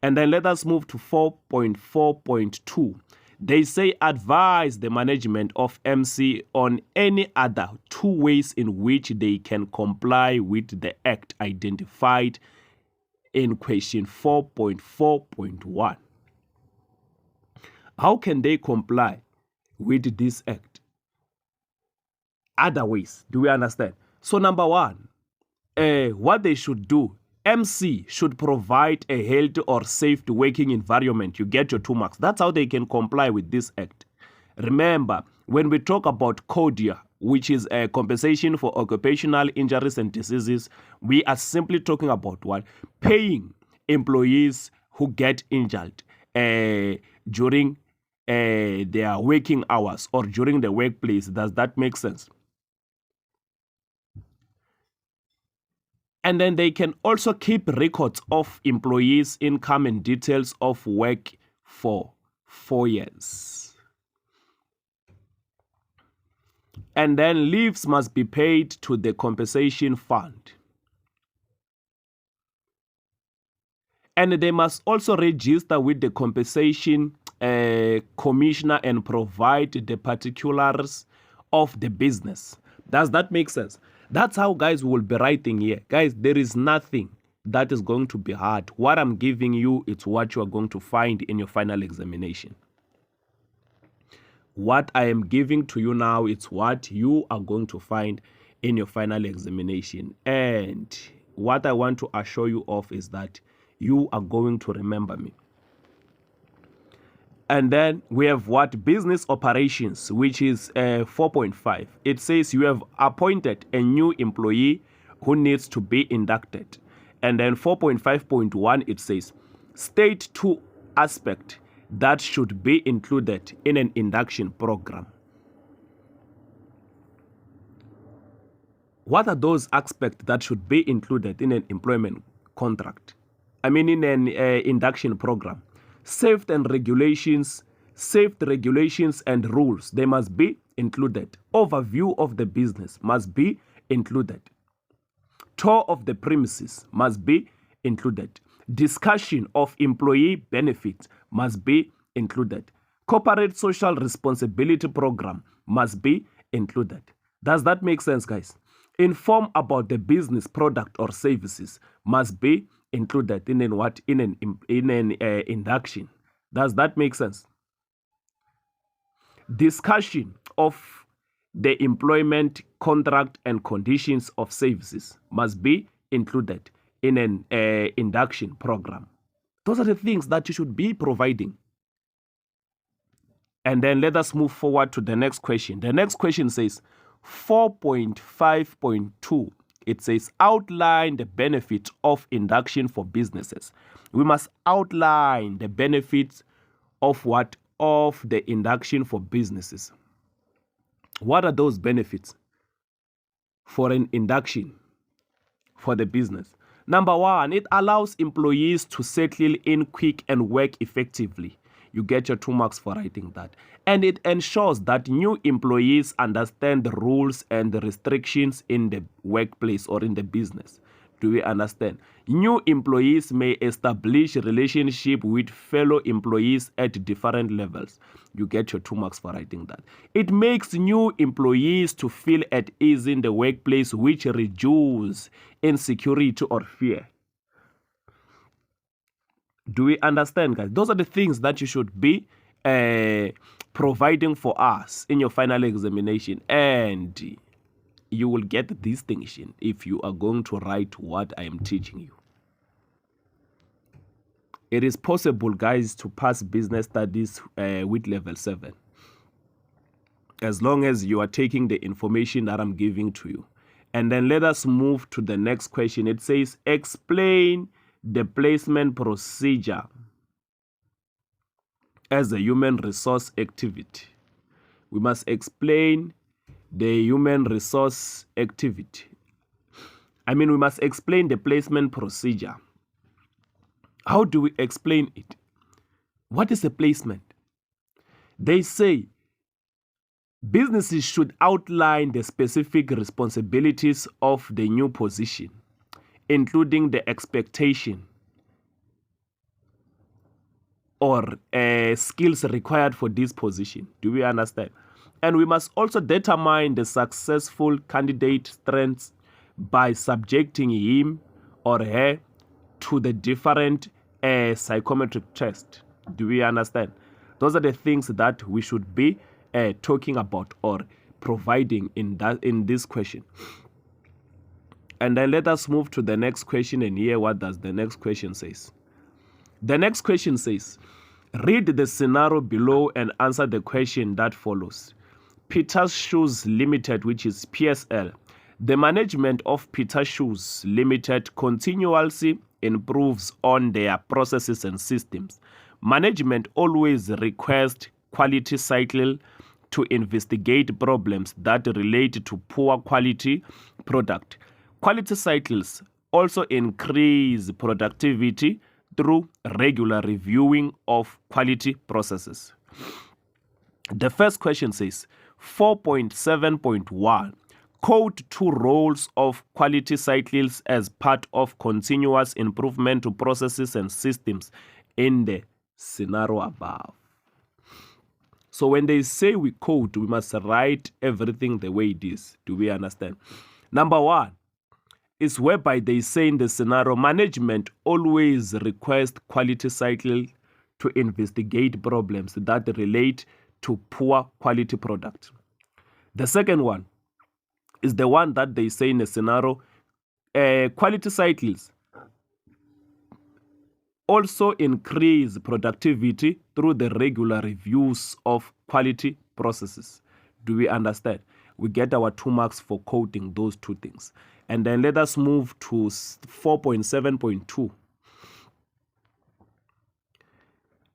And then let us move to 4.4.2. They say, advise the management of MC on any other 2 ways in which they can comply with the act identified in question 4.4.1. How can they comply with this act? Other ways. Do we understand? So number 1, what they should do, MC should provide a healthy or safe working environment. You get your 2 marks. That's how they can comply with this act. Remember, when we talk about COIDA, which is a compensation for occupational injuries and diseases, we are simply talking about what? Paying employees who get injured during their working hours or during the workplace. Does that make sense? And then they can also keep records of employees' income and details of work for 4 years. And then leaves must be paid to the compensation fund. And they must also register with the compensation commissioner and provide the particulars of the business. Does that make sense? That's how, guys, we will be writing here. Guys, there is nothing that is going to be hard. What I'm giving you, it's what you are going to find in your final examination. What I am giving to you now, it's what you are going to find in your final examination. And what I want to assure you of is that you are going to remember me. And then we have what? Business operations, which is 4.5. It says you have appointed a new employee who needs to be inducted. And then 4.5.1, it says state 2 aspects that should be included in an induction program. What are those aspects that should be included in an employment contract? I mean, in an induction program. Safety regulations and rules, they must be included. Overview of the business must be included. Tour of the premises must be included. Discussion of employee benefits must be included. Corporate social responsibility program must be included. Does that make sense, guys? Inform about the business product or services must be included in an induction. Does that make sense? Discussion of the employment contract and conditions of services must be included in an induction program. Those are the things that you should be providing. And then let us move forward to the next question. The next question says 4.5.2. It says outline the benefits of induction for businesses. We must outline the benefits of what? Of the induction for businesses. What are those benefits for an induction for the business? Number one, it allows employees to settle in quick and work effectively. You get your 2 marks for writing that. And it ensures that new employees understand the rules and the restrictions in the workplace or in the business. Do we understand? New employees may establish relationship with fellow employees at different levels. You get your 2 marks for writing that. It makes new employees to feel at ease in the workplace, which reduces insecurity or fear. Do we understand, guys? Those are the things that you should be providing for us in your final examination. And you will get distinction if you are going to write what I am teaching you. It is possible, guys, to pass business studies with level 7. As long as you are taking the information that I'm giving to you. And then let us move to the next question. It says, explain the placement procedure as a human resource activity. We must explain the human resource activity. We must explain the placement procedure. How do we explain it? What is a placement? They say businesses should outline the specific responsibilities of the new position, including the expectation or skills required for this position. Do we understand? And we must also determine the successful candidate's strengths by subjecting him or her to the different psychometric tests. Do we understand? Those are the things that we should be talking about or providing in this question. And then let us move to the next question and hear what does the next question says. The next question says, read the scenario below and answer the question that follows. Peter's Shoes Limited, which is PSL. The management of Peter's Shoes Limited continuously improves on their processes and systems. Management always requests quality cycle to investigate problems that relate to poor quality product. Quality cycles also increase productivity through regular reviewing of quality processes. The first question says, 4.7.1, code 2 roles of quality cycles as part of continuous improvement to processes and systems in the scenario above. So when they say we code, we must write everything the way it is. Do we understand? Number 1 is whereby they say in the scenario, management always requests quality cycle to investigate problems that relate to poor quality product. The second one is the one that they say in a scenario, quality cycles also increase productivity through the regular reviews of quality processes. Do we understand? We get our 2 marks for quoting those two things. And then let us move to 4.7.2.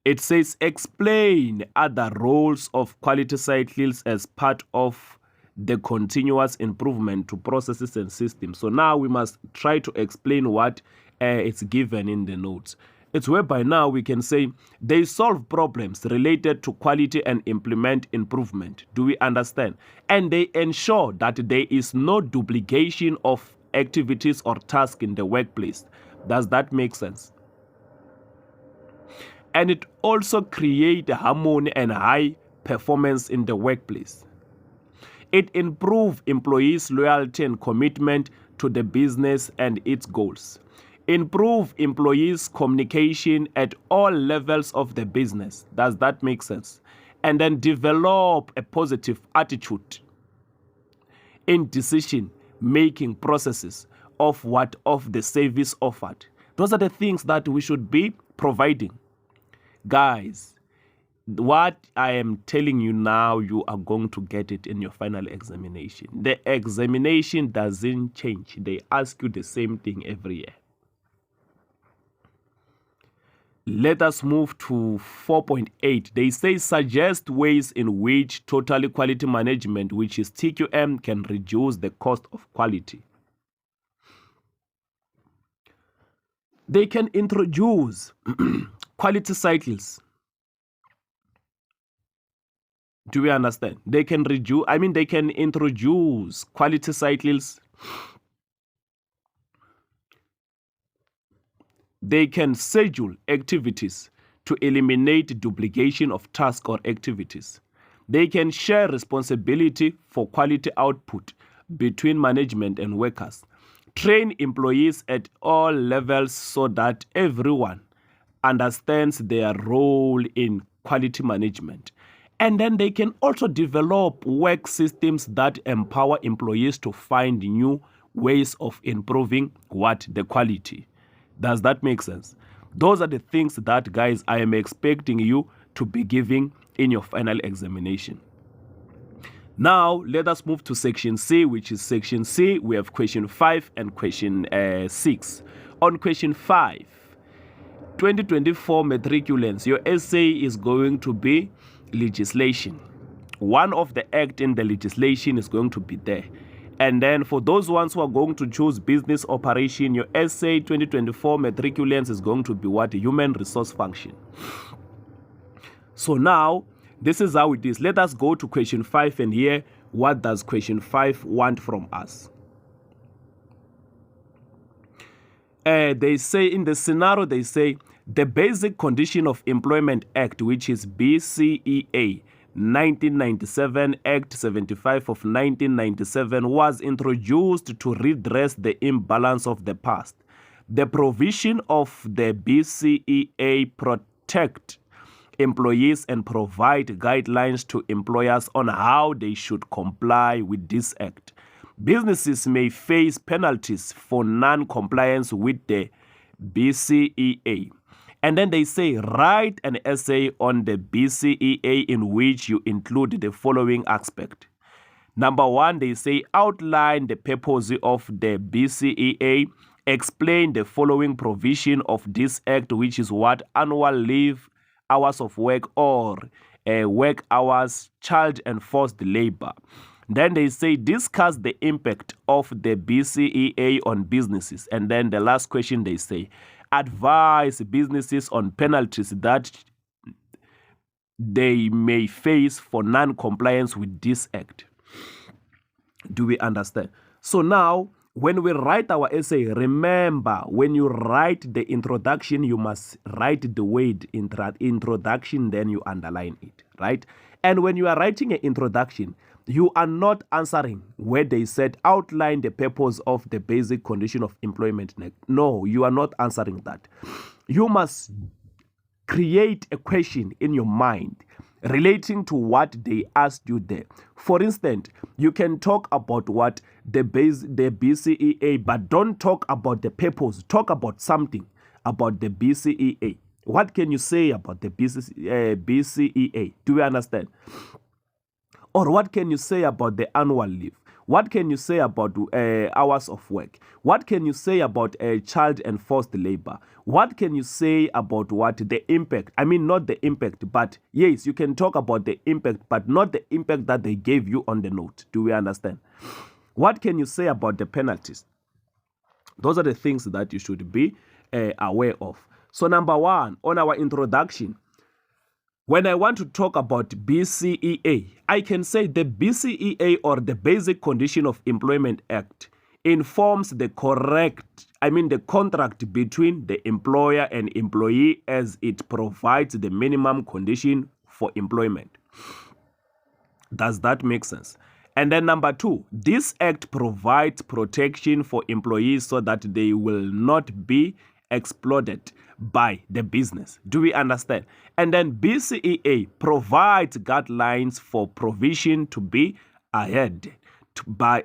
It says explain other roles of quality cycles as part of the continuous improvement to processes and systems. So now we must try to explain what it's given in the notes. It's whereby now we can say they solve problems related to quality and implement improvement. Do we understand? And they ensure that there is no duplication of activities or tasks in the workplace. Does that make sense? And it also creates harmony and high performance in the workplace. It improves employees' loyalty and commitment to the business and its goals. Improve employees' communication at all levels of the business. Does that make sense? And then develop a positive attitude in decision-making processes of the service offered. Those are the things that we should be providing. Guys, what I am telling you now, you are going to get it in your final examination. The examination doesn't change. They ask you the same thing every year. Let us move to 4.8. They say suggest ways in which total quality management, which is TQM, can reduce the cost of quality. They can introduce quality cycles. Do we understand? They can introduce quality cycles. They can schedule activities to eliminate duplication of tasks or activities. They can share responsibility for quality output between management and workers. Train employees at all levels so that everyone understands their role in quality management. And then they can also develop work systems that empower employees to find new ways of improving the quality. Does that make sense? Those are the things that, guys, I am expecting you to be giving in your final examination. Now, let us move to section C, which is section C. We have question 5 and question 6. On question 5, 2024 matriculants, your essay is going to be legislation. One of the act in the legislation is going to be there. And then for those ones who are going to choose business operation, your essay 2024 matriculants is going to be human resource function. So now, this is how it is. Let us go to question 5 and hear what does question 5 want from us. They say in the scenario, they say the Basic Condition of Employment Act, which is BCEA 1997 Act 75 of 1997, was introduced to redress the imbalance of the past. The provision of the BCEA protect employees and provide guidelines to employers on how they should comply with this act. Businesses may face penalties for non-compliance with the BCEA. And then they say, write an essay on the BCEA in which you include the following aspect. Number 1, they say, outline the purpose of the BCEA. Explain the following provision of this act, which is annual leave, hours of work, or work hours, child and forced labor. Then they say, discuss the impact of the BCEA on businesses. And then the last question, they say, advise businesses on penalties that they may face for non-compliance with this act. Do we understand? So now, when we write our essay, remember, when you write the introduction, you must write the word introduction, then you underline it, right? And when you are writing an introduction, you are not answering where they said outline the purpose of the Basic Condition of Employment. No, you are not answering that. You must create a question in your mind relating to what they asked you there. For instance, you can talk about what the BCEA, but don't talk about the purpose. Talk about something about the BCEA. What can you say about the BCEA? Do you understand? Or what can you say about the annual leave? What can you say about hours of work? What can you say about child and forced labor? What can you say about what the impact? I mean, not the impact, but yes, you can talk about the impact, but not the impact that they gave you on the note. Do we understand? What can you say about the penalties? Those are the things that you should be aware of. So number one, on our introduction, when I want to talk about BCEA, I can say the BCEA, or the Basic Condition of Employment Act, informs the contract between the employer and employee, as it provides the minimum condition for employment. Does that make sense? And then number two, this act provides protection for employees so that they will not be exploited by the business. Do we understand? And then BCEA provides guidelines for provision to be adhered to by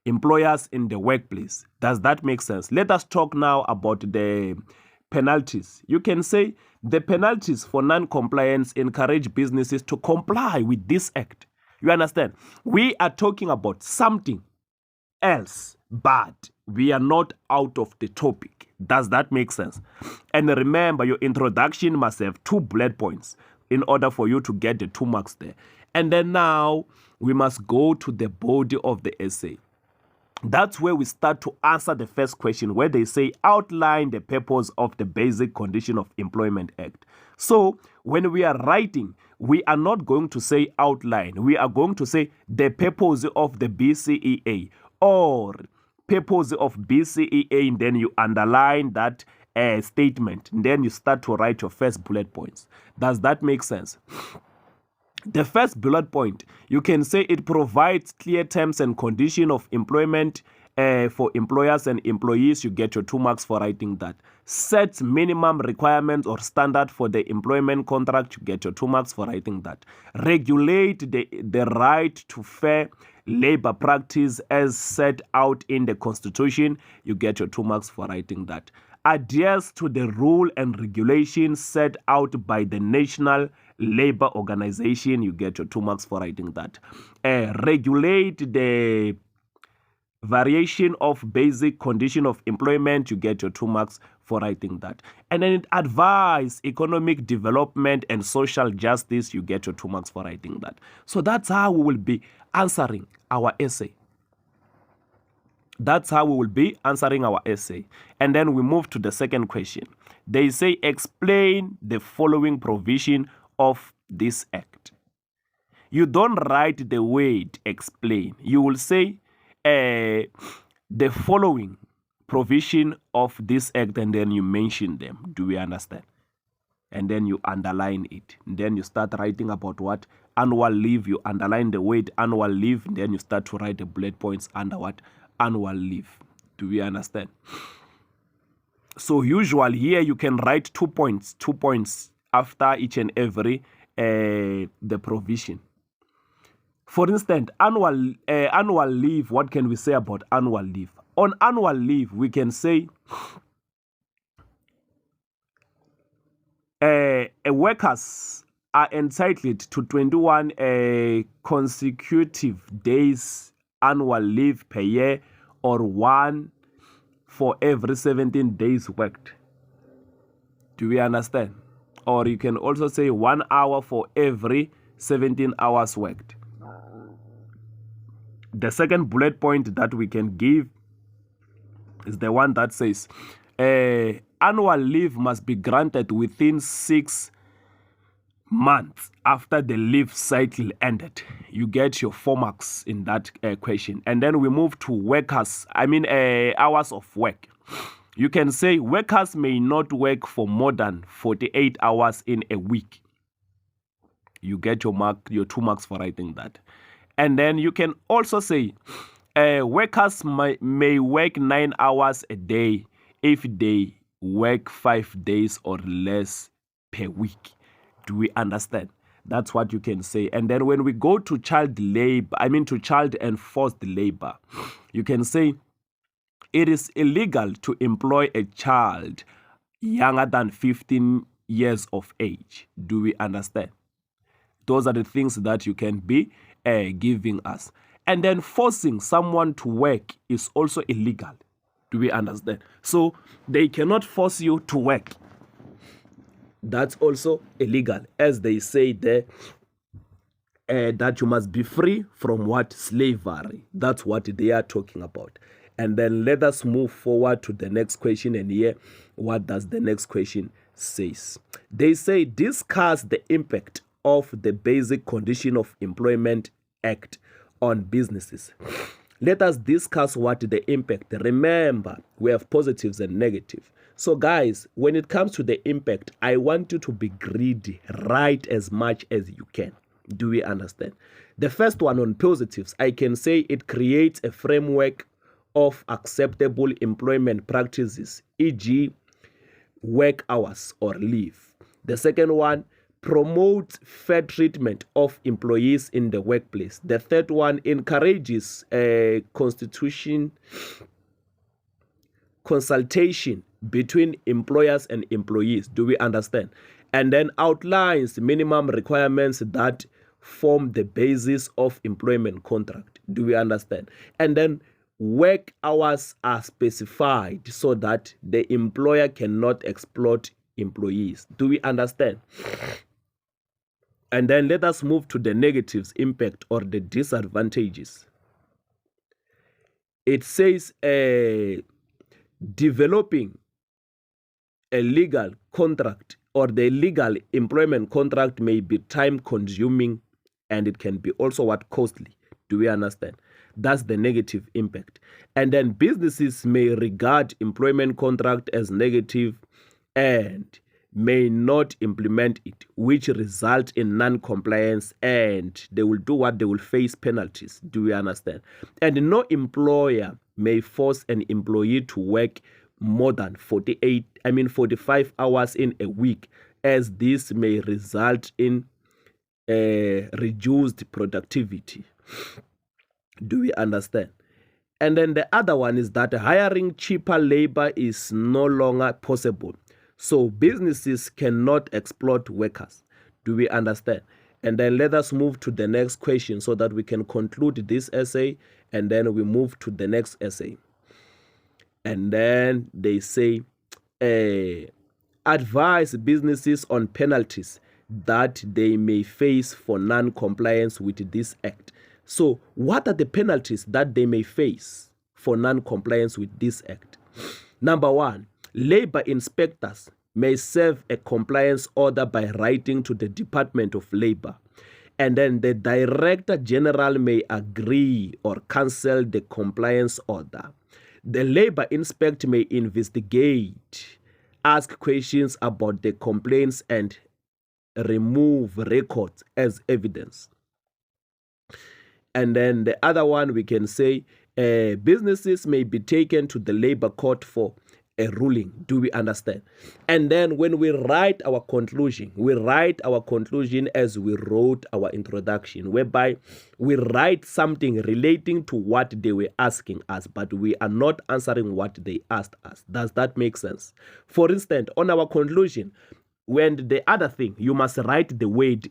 employers in the workplace. Does that make sense? Let us talk now about the penalties. You can say the penalties for non-compliance encourage businesses to comply with this act. You understand? We are talking about something else, but we are not out of the topic. Does that make sense? And remember, your introduction must have 2 bullet points in order for you to get the 2 marks there. And then now we must go to the body of the essay. That's where we start to answer the first question, where they say outline the purpose of the Basic Condition of Employment Act. So when we are writing, we are not going to say outline. We are going to say the purpose of the BCEA, or purpose of BCEA, and then you underline that statement. And then you start to write your first bullet points. Does that make sense? The first bullet point, you can say it provides clear terms and conditions of employment for employers and employees. You get your 2 marks for writing that. Sets minimum requirements or standard for the employment contract. You get your 2 marks for writing that. Regulate the right to fair labor practice as set out in the Constitution. You get your 2 marks for writing that. Adheres to the rule and regulations set out by the National Labor Organization. You get your 2 marks for writing that. Regulate the variation of basic condition of employment. You get your 2 marks for writing that. And then advise economic development and social justice. You get your 2 marks for writing that. So that's how we will be answering our essay. That's how we will be answering our essay. And then we move to the second question. They say explain the following provision of this act. You don't write the word explain. You will say the following provision of this act, and then you mention them. Do we understand? And then you underline it. And then you start writing about what? Annual leave. You underline the word annual leave. And then you start to write the bullet points under what? Annual leave. Do we understand? So usually here you can write 2 points after each and every the provision. For instance, annual leave. What can we say about annual leave? On annual leave, we can say workers are entitled to 21 consecutive days annual leave per year, or 1 for every 17 days worked. Do we understand? Or you can also say 1 hour for every 17 hours worked. The second bullet point that we can give is the one that says annual leave must be granted within 6 months after the leave cycle ended. You get your 4 marks in that question. And then we move to hours of work. You can say workers may not work for more than 48 hours in a week. You get your 2 marks for writing that. And then you can also say workers may work 9 hours a day if they work 5 days or less per week. Do we understand? That's what you can say. And then when we go to child enforced labor, you can say it is illegal to employ a child younger than 15 years of age. Do we understand? Those are the things that you can be giving us. And then forcing someone to work is also illegal. Do we understand? So they cannot force you to work. That's also illegal, as they say there, that you must be free from what? Slavery. That's what they are talking about. And then let us move forward to the next question and hear what does the next question says. They say discuss the impact of the Basic Condition of Employment Act on businesses. Let us discuss what the impact. Remember, we have positives and negatives. So guys, when it comes to the impact, I want you to be greedy, write as much as you can. Do we understand? The first one on positives, I can say it creates a framework of acceptable employment practices, e.g. work hours or leave. The second one, promotes fair treatment of employees in the workplace. The third one, encourages consultation between employers and employees. Do we understand? And then outlines minimum requirements that form the basis of employment contract. Do we understand? And then work hours are specified so that the employer cannot exploit employees. Do we understand? And then let us move to the negatives, impact or the disadvantages. It says developing a legal contract or the legal employment contract may be time consuming and it can be also what? Costly. Do we understand? That's the negative impact. And then businesses may regard employment contract as negative and may not implement it, which result in non-compliance, and they will do what? They will face penalties. Do we understand? And no employer may force an employee to work more than 45 hours in a week, as this may result in reduced productivity. Do we understand? And then the other one is that hiring cheaper labor is no longer possible. So businesses cannot exploit workers. Do we understand? And then let us move to the next question so that we can conclude this essay and then we move to the next essay. And then they say, advise businesses on penalties that they may face for non-compliance with this act. So what are the penalties that they may face for non-compliance with this act? Number one, labor inspectors may serve a compliance order by writing to the Department of Labor. And then the Director General may agree or cancel the compliance order. The labor inspector may investigate, ask questions about the complaints and remove records as evidence. And then the other one we can say, businesses may be taken to the labor court for a ruling. Do we understand? And then when we write our conclusion, we write our conclusion as we wrote our introduction, whereby we write something relating to what they were asking us, but we are not answering what they asked us. Does that make sense? For instance, on our conclusion, when the other thing, you must write the word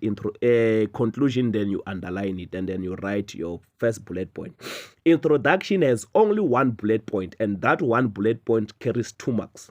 conclusion, then you underline it, and then you write your first bullet point. Introduction has only one bullet point, and that one bullet point carries 2 marks.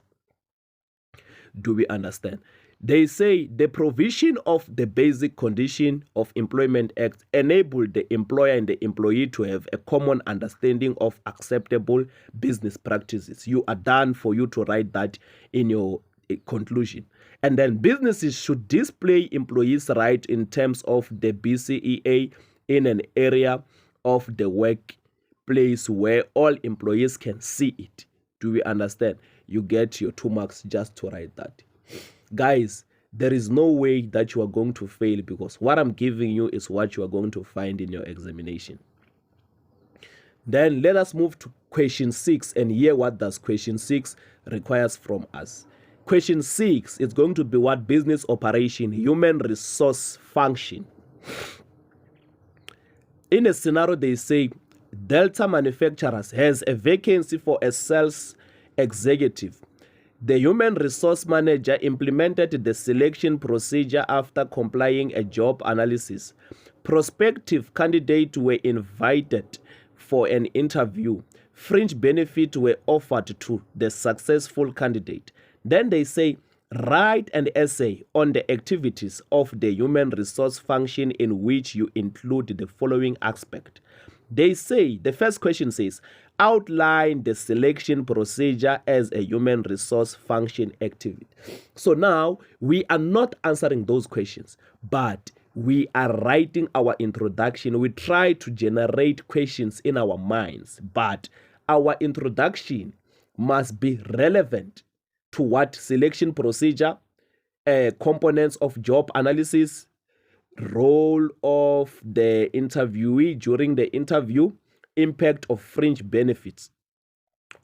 Do we understand? They say the provision of the Basic Condition of Employment Act enable the employer and the employee to have a common understanding of acceptable business practices. You are done for you to write that in your conclusion. And then businesses should display employees' rights in terms of the BCEA in an area of the workplace where all employees can see it. Do we understand? You get your 2 marks just to write that. Guys, there is no way that you are going to fail, because what I'm giving you is what you are going to find in your examination. Then let us move to question 6 and hear what does question 6 requires from us. Question 6 is going to be what? Business operation, human resource function. In a scenario, they say Delta Manufacturers has a vacancy for a sales executive. The human resource manager implemented the selection procedure after complying a job analysis. Prospective candidates were invited for an interview. Fringe benefits were offered to the successful candidate. Then they say, write an essay on the activities of the human resource function in which you include the following aspect. They say, the first question says, outline the selection procedure as a human resource function activity. So now we are not answering those questions, but we are writing our introduction. We try to generate questions in our minds, but our introduction must be relevant to what? Selection procedure, components of job analysis, role of the interviewee during the interview, impact of fringe benefits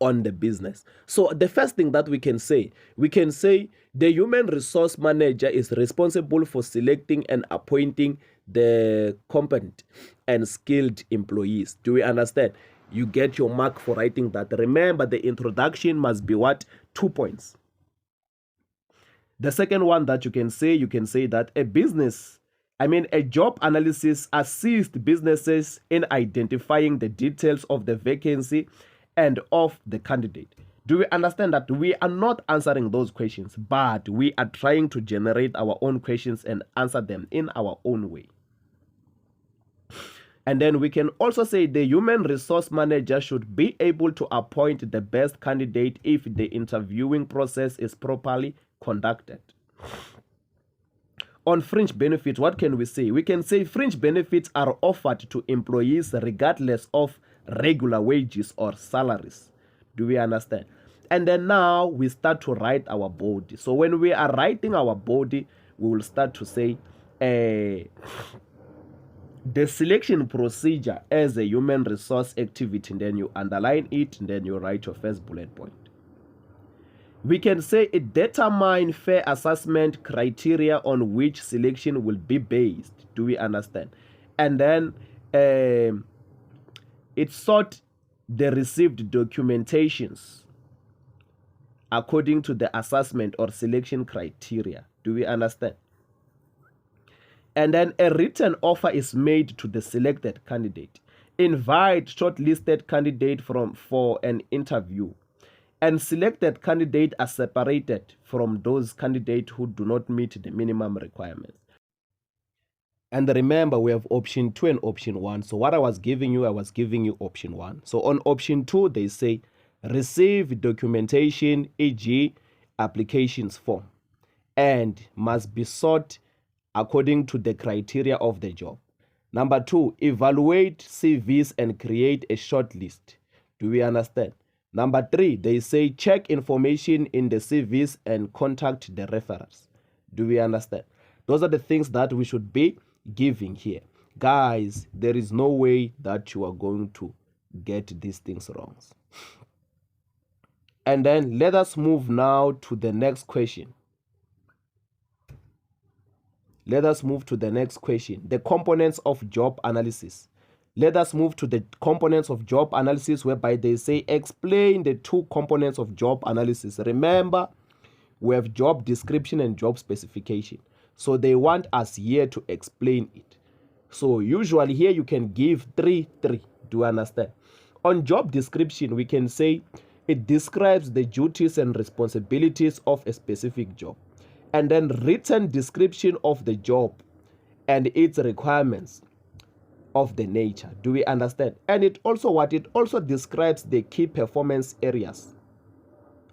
on the business. So the first thing that we can say the human resource manager is responsible for selecting and appointing the competent and skilled employees. Do we understand? You get your mark for writing that. Remember, the introduction must be what? 2 points. The second one that you can say that a job analysis assists businesses in identifying the details of the vacancy and of the candidate. Do we understand that we are not answering those questions, but we are trying to generate our own questions and answer them in our own way? And then we can also say the human resource manager should be able to appoint the best candidate if the interviewing process is properly conducted. On fringe benefits, what can we say? We can say fringe benefits are offered to employees regardless of regular wages or salaries. Do we understand? And then now we start to write our body. So when we are writing our body, we will start to say the selection procedure as a human resource activity, and then you underline it, and then you write your first bullet point. We can say it determine fair assessment criteria on which selection will be based. Do we understand? And then it sought the received documentations according to the assessment or selection criteria. Do we understand? And then a written offer is made to the selected candidate. Invite shortlisted candidate for an interview. And selected candidates are separated from those candidates who do not meet the minimum requirements. And remember, we have option 2 and option 1. So what I was giving you option 1. So on option 2, they say receive documentation, e.g. applications form, and must be sought according to the criteria of the job. Number 2, evaluate CVs and create a short list. Do we understand? Number 3, they say check information in the CVs and contact the referrals. Do we understand? Those are the things that we should be giving here. Guys, there is no way that you are going to get these things wrong. And then let us move now to the next question. Let us move to the next question. The components of job analysis. Let us move to the components of job analysis, whereby they say explain the 2 components of job analysis. Remember, we have job description and job specification. So they want us here to explain it. So usually here you can give 3. Do you understand? On job description, we can say it describes the duties and responsibilities of a specific job. And then written description of the job and its requirements of the nature. Do we understand? And it also describes the key performance areas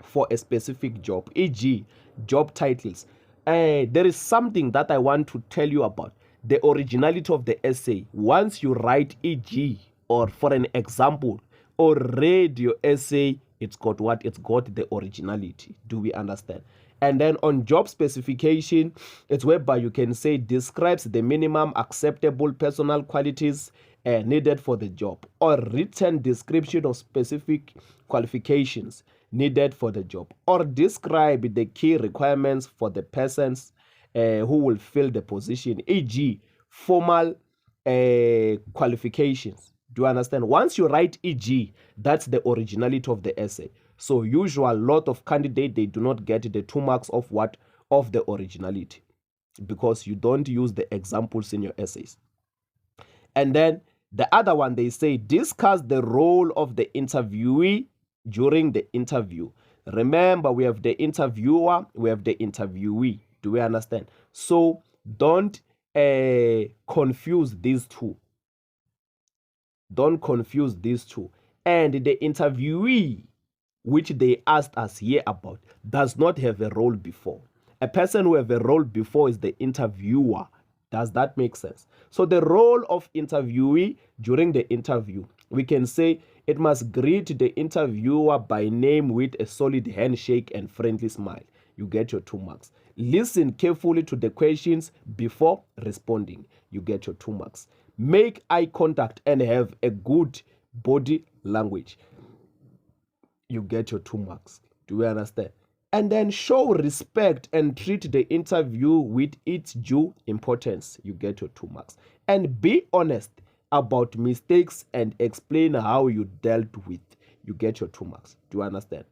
for a specific job, e.g. job titles. There is something that I want to tell you about the originality of the essay. Once you write e.g. or for an example or read your essay, it's got what? It's got the originality. Do we understand? And then on job specification, it's whereby you can say describes the minimum acceptable personal qualities needed for the job, or written description of specific qualifications needed for the job, or describe the key requirements for the persons who will fill the position, e.g. formal qualifications. Do you understand? Once you write e.g., that's the originality of the essay. So usual lot of candidates, they do not get the 2 marks of what? Of the originality, because you don't use the examples in your essays. And then the other one, they say discuss the role of the interviewee during the interview. Remember, we have the interviewer, we have the interviewee. Do we understand? So don't confuse these two. Don't confuse these two. And the interviewee, which they asked us here about, does not have a role before. A person who has a role before is the interviewer. Does that make sense? So the role of interviewee during the interview, we can say it must greet the interviewer by name with a solid handshake and friendly smile. You get your 2 marks. Listen carefully to the questions before responding. You get your 2 marks. Make eye contact and have a good body language. You get your 2 marks. Do we understand? And then show respect and treat the interview with its due importance. You get your 2 marks. And be honest about mistakes and explain how you dealt with. You get your 2 marks. Do you understand?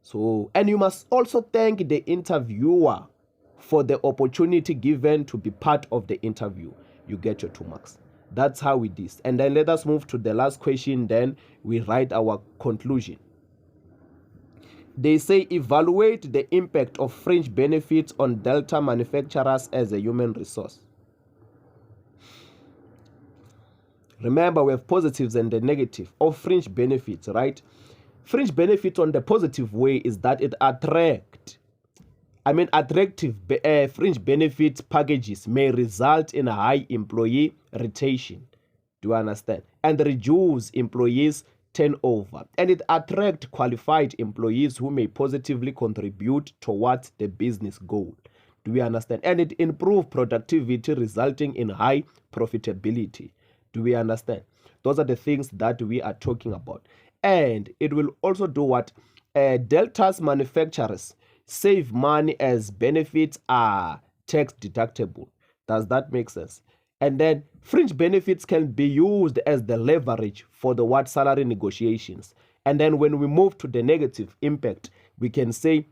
So, and you must also thank the interviewer for the opportunity given to be part of the interview. You get your 2 marks. That's how it is. And then let us move to the last question. Then we write our conclusion. They say evaluate the impact of fringe benefits on Delta manufacturers as a human resource. Remember, we have positives and the negative of fringe benefits, right? Fringe benefits on the positive way is that it attractive fringe benefit packages may result in a high employee retention. Do you understand? And reduce employees' turnover. And it attracts qualified employees who may positively contribute towards the business goal. Do we understand? And it improves productivity, resulting in high profitability. Do we understand? Those are the things that we are talking about. And it will also do what? Delta's manufacturers save money as benefits are tax deductible. Does that make sense? And then fringe benefits can be used as the leverage for the salary negotiations. And then when we move to the negative impact, we can say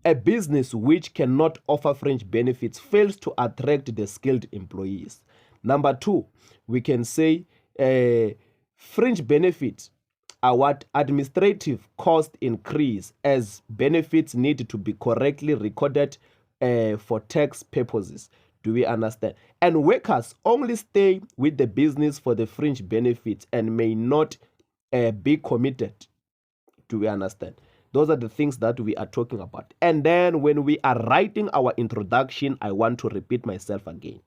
a business which cannot offer fringe benefits fails to attract the skilled employees. Number 2, we can say fringe benefits are what? Administrative cost increase as benefits need to be correctly recorded for tax purposes. Do we understand? And workers only stay with the business for the fringe benefits and may not be committed. Do we understand? Those are the things that we are talking about. And then when we are writing our introduction, I want to repeat myself again.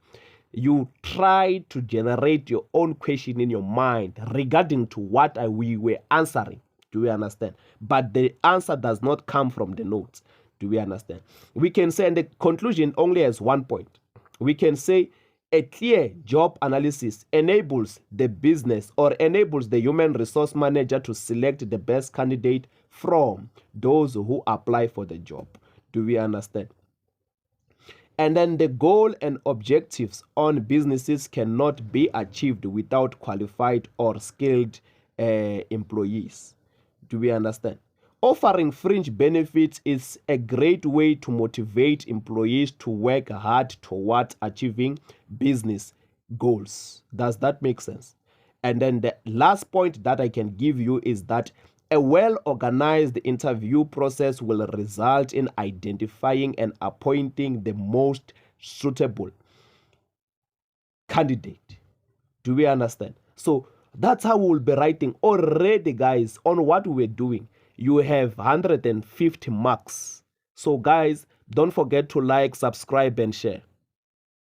You try to generate your own question in your mind regarding to what we were answering. Do we understand? But the answer does not come from the notes. Do we understand? We can say, and the conclusion only has 1 point. We can say a clear job analysis enables the business or enables the human resource manager to select the best candidate from those who apply for the job. Do we understand? And then the goal and objectives on businesses cannot be achieved without qualified or skilled employees. Do we understand? Offering fringe benefits is a great way to motivate employees to work hard towards achieving business goals. Does that make sense? And then the last point that I can give you is that a well-organized interview process will result in identifying and appointing the most suitable candidate. Do we understand? So that's how we'll be writing already, guys, on what we're doing. You have 150 marks. So guys, don't forget to like, subscribe, and share.